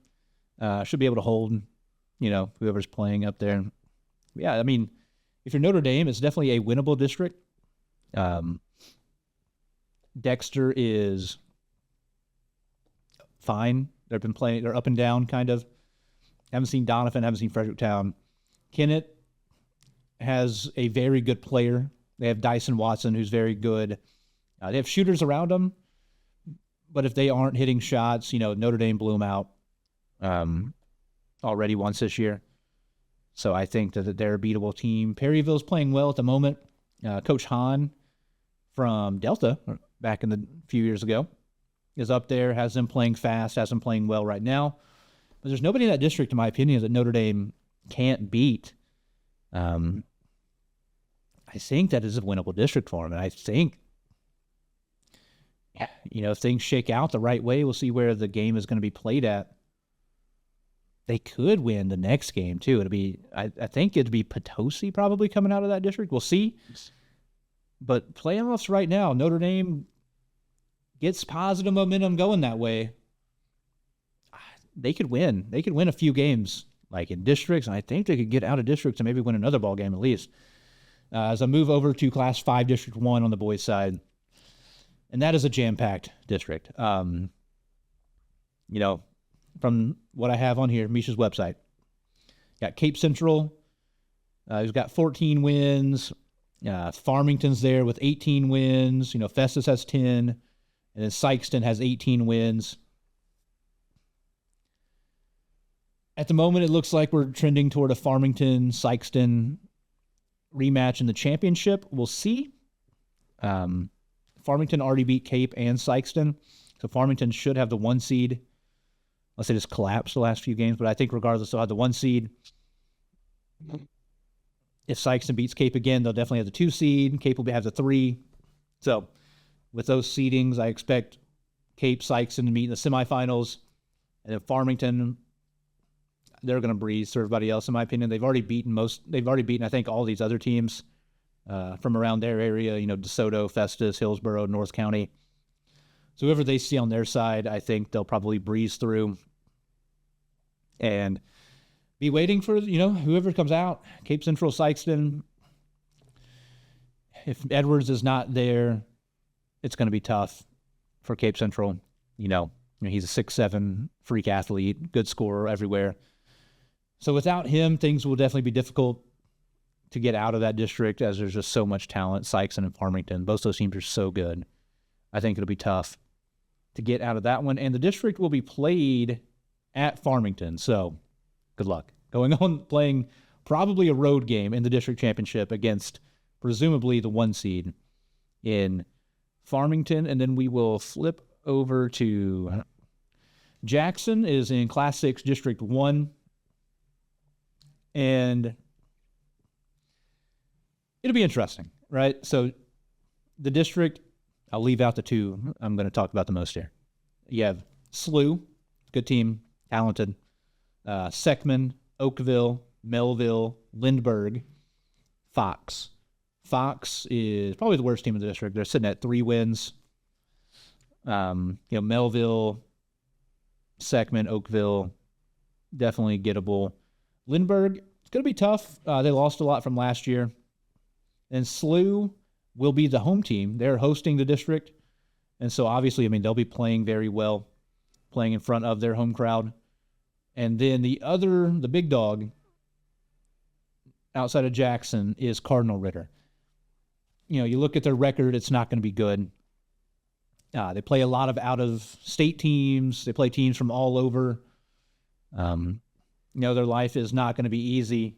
Should be able to hold, whoever's playing up there. Yeah, I mean, if you're Notre Dame, it's definitely a winnable district. Dexter is fine. They're up and down, kind of. Haven't seen Donovan, haven't seen Fredericktown. Kennett has a very good player. They have Dyson Watson, who's very good. They have shooters around them, but if they aren't hitting shots, Notre Dame blew them out already once this year. So I think that they're a beatable team. Perryville's playing well at the moment. Coach Hahn from Delta, back in the few years ago, is up there, has them playing fast, has them playing well right now. But there's nobody in that district, in my opinion, that Notre Dame can't beat. I think that is a winnable district for them. And I think, if things shake out the right way, we'll see where the game is going to be played at. They could win the next game, too. I think it'd be Potosi probably coming out of that district. We'll see. But playoffs right now, Notre Dame gets positive momentum going that way. They could win. They could win a few games, like in districts, and I think they could get out of districts and maybe win another ball game at least. As I move over to Class 5 District 1 on the boys' side, and that is a jam-packed district. From what I have on here, Misha's website, got Cape Central, who's got 14 wins. Farmington's there with 18 wins. Festus has 10, and then Sikeston has 18 wins. At the moment, it looks like we're trending toward a Farmington-Sikeston rematch in the championship. We'll see. Farmington already beat Cape and Sikeston, so Farmington should have the 1 seed. Unless they just collapsed the last few games, but I think regardless, they'll have the 1 seed. If Sikeston beats Cape again, they'll definitely have the 2 seed. Cape will have the 3. So with those seedings, I expect Cape, Sikeston to meet in the semifinals. And then Farmington, they're going to breeze through everybody else, in my opinion. They've already beaten, I think, all these other teams from around their area, DeSoto, Festus, Hillsborough, North County. So whoever they see on their side, I think they'll probably breeze through and be waiting for, whoever comes out. Cape Central, Sikeston. If Edwards is not there, it's going to be tough for Cape Central. He's a 6'7" freak athlete, good scorer everywhere. So without him, things will definitely be difficult to get out of that district, as there's just so much talent. Sikeston and Farmington, both those teams are so good. I think it'll be tough to get out of that one. And the district will be played at Farmington. So good luck. Going on playing probably a road game in the district championship against presumably the 1 seed in Farmington, and then we will flip over to Jackson is in Class 6, District 1. And it'll be interesting, right? So the district, I'll leave out the two I'm going to talk about the most here. You have SLU, good team, talented. Seckman, Oakville, Melville, Lindbergh, Fox. Fox is probably the worst team in the district. They're sitting at 3 wins. Melville, Seckman, Oakville, definitely gettable. Lindbergh, it's going to be tough. They lost a lot from last year. And SLU will be the home team. They're hosting the district. And so obviously, they'll be playing very well, playing in front of their home crowd. And then the big dog outside of Jackson is Cardinal Ritter. You look at their record, it's not going to be good. They play a lot of out-of-state teams. They play teams from all over. Their life is not going to be easy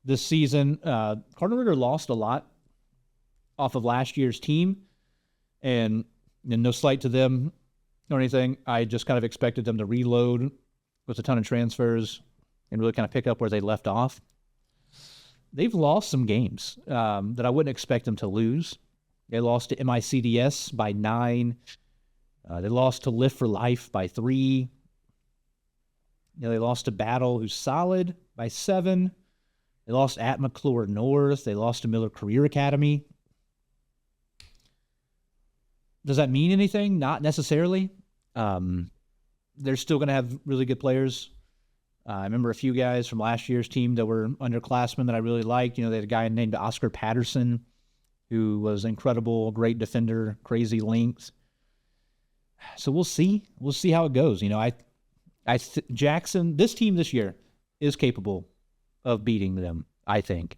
this season. Cardinal Ritter lost a lot off of last year's team, and no slight to them or anything. I just kind of expected them to reload with a ton of transfers and really kind of pick up where they left off. They've lost some games that I wouldn't expect them to lose. They lost to MICDS by 9. They lost to Lift for Life by 3. They lost to Battle, who's solid, by 7. They lost at McClure North. They lost to Miller Career Academy. Does that mean anything? Not necessarily. They're still going to have really good players. I remember a few guys from last year's team that were underclassmen that I really liked. They had a guy named Oscar Patterson, who was incredible, great defender, crazy length. So we'll see. We'll see how it goes. Jackson, this team this year is capable of beating them, I think,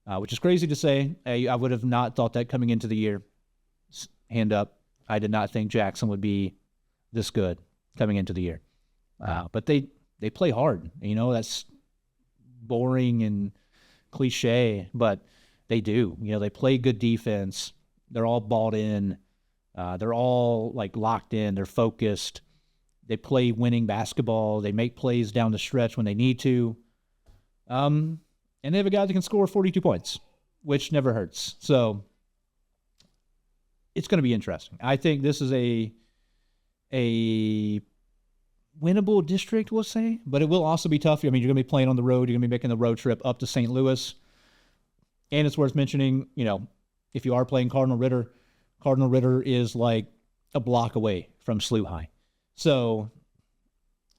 which is crazy to say. I would have not thought that coming into the year. Hand up. I did not think Jackson would be this good coming into the year. But they play hard. That's boring and cliche, but they do. They play good defense. They're all bought in. They're all locked in. They're focused. They play winning basketball. They make plays down the stretch when they need to. And they have a guy that can score 42 points, which never hurts. So it's going to be interesting. I think this is a winnable district, we'll say, but it will also be tough. You're going to be playing on the road. You're going to be making the road trip up to St. Louis. And it's worth mentioning, if you are playing Cardinal Ritter is like a block away from SLU High. So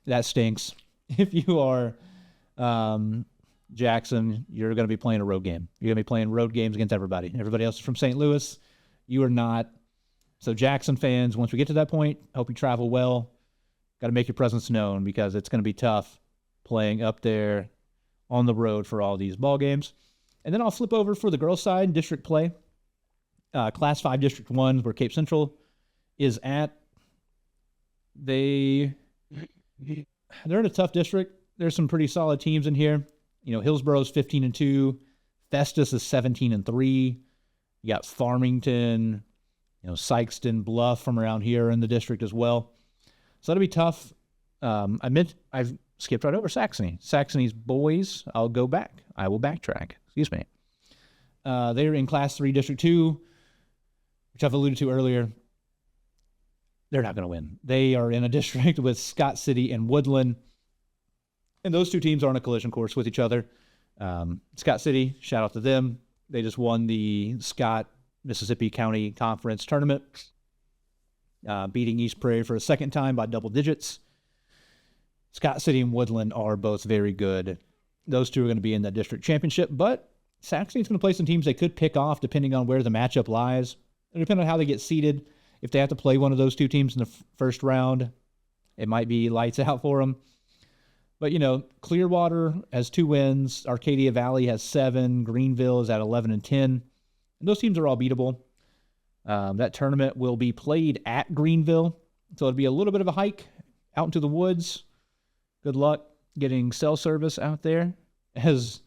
that stinks. If you are Jackson, you're going to be playing a road game. You're going to be playing road games against everybody. Everybody else is from St. Louis. You are not. So Jackson fans, once we get to that point, hope you travel well. Got to make your presence known because it's going to be tough playing up there on the road for all these ball games. And then I'll flip over for the girls' side, district play. Class 5, District 1, where Cape Central is at. They're in a tough district. There's some pretty solid teams in here. Hillsboro's 15-2. Festus is 17-3. You got Farmington, Sikeston, Bluff from around here in the district as well. So that'll be tough. I've skipped right over Saxony. Saxony's boys, I will backtrack. Excuse me. They're in Class 3, District 2, which I've alluded to earlier. They're not going to win. They are in a district with Scott City and Woodland, and those two teams are on a collision course with each other. Scott City, shout out to them. They just won the Scott Mississippi County Conference tournament, beating East Prairie for a second time by double digits. Scott City and Woodland are both very good. Those two are going to be in the district championship, but Saxony's going to play some teams they could pick off depending on where the matchup lies. It'll depend on how they get seeded. If they have to play one of those two teams in the first round, it might be lights out for them. But, Clearwater has 2 wins. Arcadia Valley has 7. Greenville is at 11-10. And those teams are all beatable. That tournament will be played at Greenville. So it'll be a little bit of a hike out into the woods. Good luck getting cell service out there, as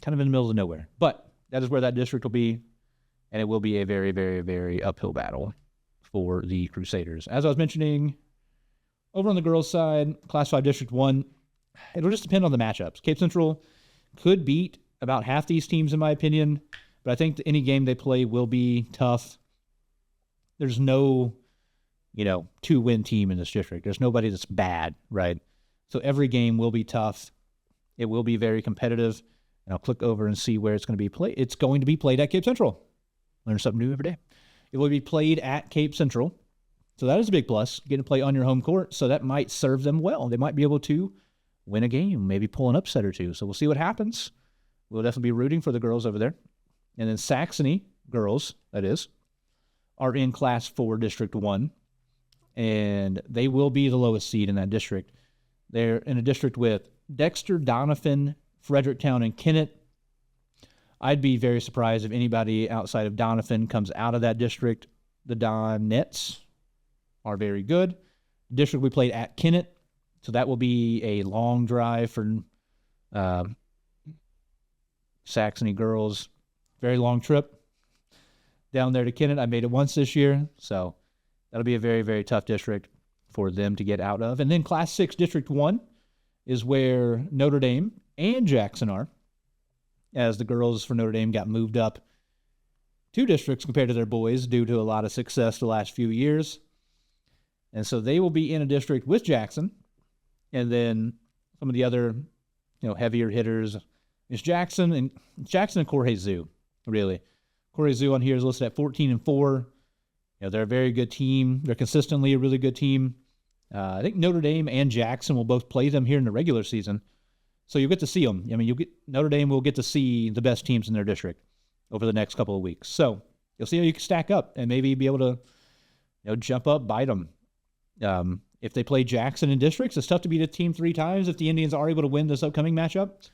kind of in the middle of nowhere. But that is where that district will be. and it will be a very, very, very uphill battle for the Crusaders. As I was mentioning, over on the girls' side, Class 5 District 1, it'll just depend on the matchups. Cape Central could beat about half these teams, in my opinion, but I think any game they play will be tough. There's no, 2-win team in this district. There's nobody that's bad, right? So every game will be tough. It will be very competitive, and I'll click over and see where it's going to be played. It's going to be played at Cape Central. Learn something new every day. It will be played at Cape Central, so that is a big plus, getting to play on your home court, so that might serve them well. They might be able to win a game, maybe pull an upset or two, so we'll see what happens. We'll definitely be rooting for the girls over there. And then Saxony girls, that is, are in Class 4 District 1, and they will be the lowest seed in that district. They're in a district with Dexter, Doniphan, Fredericktown, and Kennett. I'd be very surprised if anybody outside of Doniphan comes out of that district. The Donettes are very good. District we played at Kennett, so that will be a long drive for Saxony girls. Very long trip down there to Kennett. I made it once this year, so that'll be a very, very tough district for them to get out of. And then Class 6 District 1 is where Notre Dame and Jackson are, as the girls for Notre Dame got moved up 2 districts compared to their boys due to a lot of success the last few years. And so they will be in a district with Jackson. And then some of the other, heavier hitters is Jackson and Corey Zoo, really. Corey Zoo on here is listed at 14-4. They're a very good team. They're consistently a really good team. I think Notre Dame and Jackson will both play them here in the regular season. So you'll get to see them. Notre Dame will get to see the best teams in their district over the next couple of weeks. So you'll see how you can stack up and maybe be able to, jump up, bite them. If they play Jackson in districts, it's tough to beat a team 3 times. If the Indians are able to win this upcoming matchup,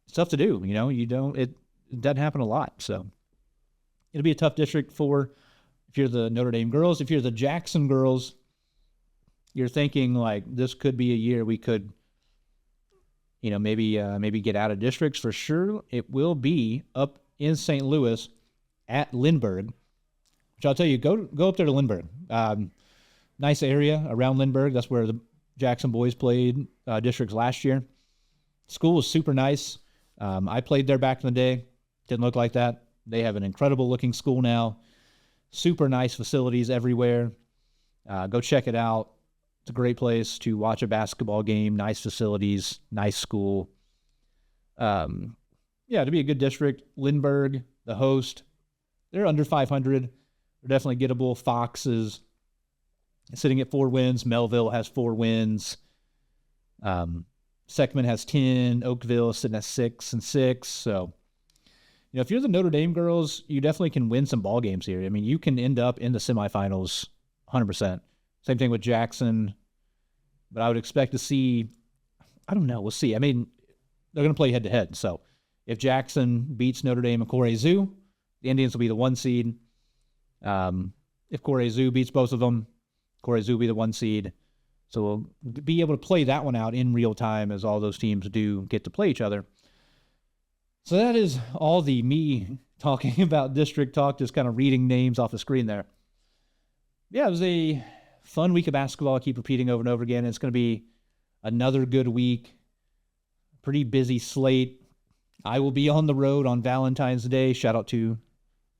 it's tough to do. It doesn't happen a lot. So it'll be a tough district if you're the Notre Dame girls. If you're the Jackson girls, you're thinking like this could be a year we could, maybe get out of districts for sure. It will be up in St. Louis at Lindbergh, which I'll tell you, go up there to Lindbergh. Nice area around Lindbergh. That's where the Jackson boys played districts last year. School was super nice. I played there back in the day. Didn't look like that. They have an incredible looking school now. Super nice facilities everywhere. Go check it out. It's a great place to watch a basketball game. Nice facilities, nice school. To be a good district. Lindbergh, the host, they're under 500. They're definitely gettable. Fox is sitting at 4 wins. Melville has 4 wins. Seckman has 10. Oakville is sitting at 6-6. So, if you're the Notre Dame girls, you definitely can win some ball games here. You can end up in the semifinals 100%. Same thing with Jackson. But I would expect to see, I don't know, we'll see. They're going to play head-to-head. So if Jackson beats Notre Dame and Corey Zoo, the Indians will be the 1 seed. If Corey Zoo beats both of them, Corey Zoo will be the 1 seed. So we'll be able to play that one out in real time as all those teams do get to play each other. So that is all the me talking about district talk, just kind of reading names off the screen there. Yeah, it was a fun week of basketball. I keep repeating over and over again. It's going to be another good week. Pretty busy slate. I will be on the road on Valentine's Day. Shout out to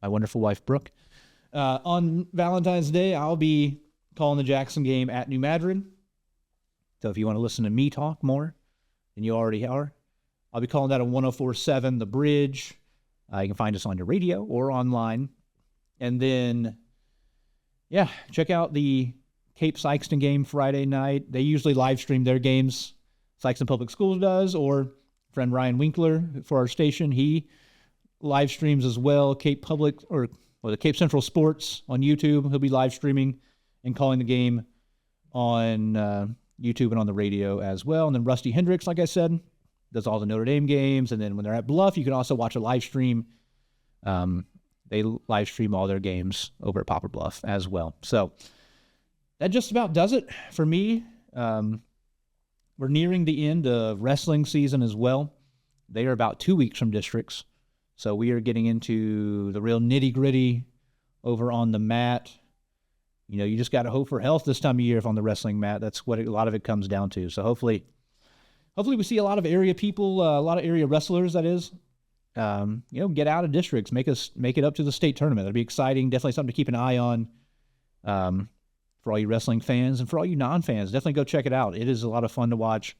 my wonderful wife, Brooke. On Valentine's Day, I'll be calling the Jackson game at New Madrid. So if you want to listen to me talk more than you already are, I'll be calling that on 104.7 The Bridge. You can find us on your radio or online. And then, check out the Cape Sikeston game Friday night. They usually live stream their games. Sikeston Public Schools does, or friend Ryan Winkler for our station. He live streams as well. Cape Public or the Cape Central Sports on YouTube. He'll be live streaming and calling the game on YouTube and on the radio as well. And then Rusty Hendricks, like I said, does all the Notre Dame games. And then when they're at Bluff, you can also watch a live stream. They live stream all their games over at Poplar Bluff as well. So that just about does it for me. We're nearing the end of wrestling season as well. They are about 2 weeks from districts. So we are getting into the real nitty-gritty over on the mat. You know, you just got to hope for health this time of year if on the wrestling mat. That's what a lot of it comes down to. So hopefully we see a lot of area people, a lot of area wrestlers, that is, get out of districts, make it up to the state tournament. That'd be exciting. Definitely something to keep an eye on for all you wrestling fans and for all you non-fans. Definitely go check it out. It is a lot of fun to watch.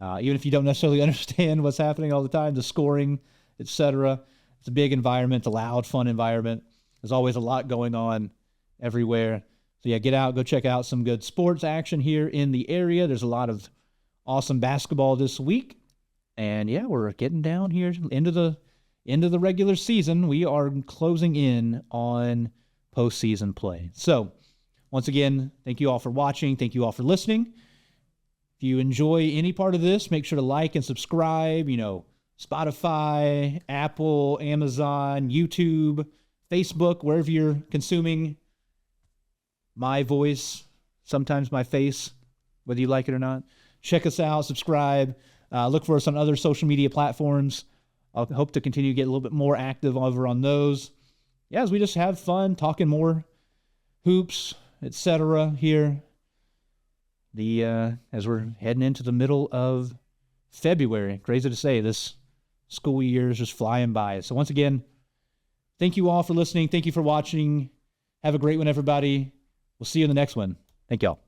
Even if you don't necessarily understand what's happening all the time, the scoring, etc. It's a big environment, a loud, fun environment. There's always a lot going on everywhere. So yeah, get out, go check out some good sports action here in the area. There's a lot of awesome basketball this week. And yeah, we're getting down here into the regular season. We are closing in on postseason play. So once again, thank you all for watching. Thank you all for listening. If you enjoy any part of this, make sure to like and subscribe. Spotify, Apple, Amazon, YouTube, Facebook, wherever you're consuming my voice, sometimes my face, whether you like it or not. Check us out, subscribe, look for us on other social media platforms. I'll hope to continue to get a little bit more active over on those. Yeah, as we just have fun talking more hoops, etc. here. As we're heading into the middle of February. Crazy to say, this school year is just flying by. So once again, thank you all for listening. Thank you for watching. Have a great one, everybody. We'll see you in the next one. Thank y'all.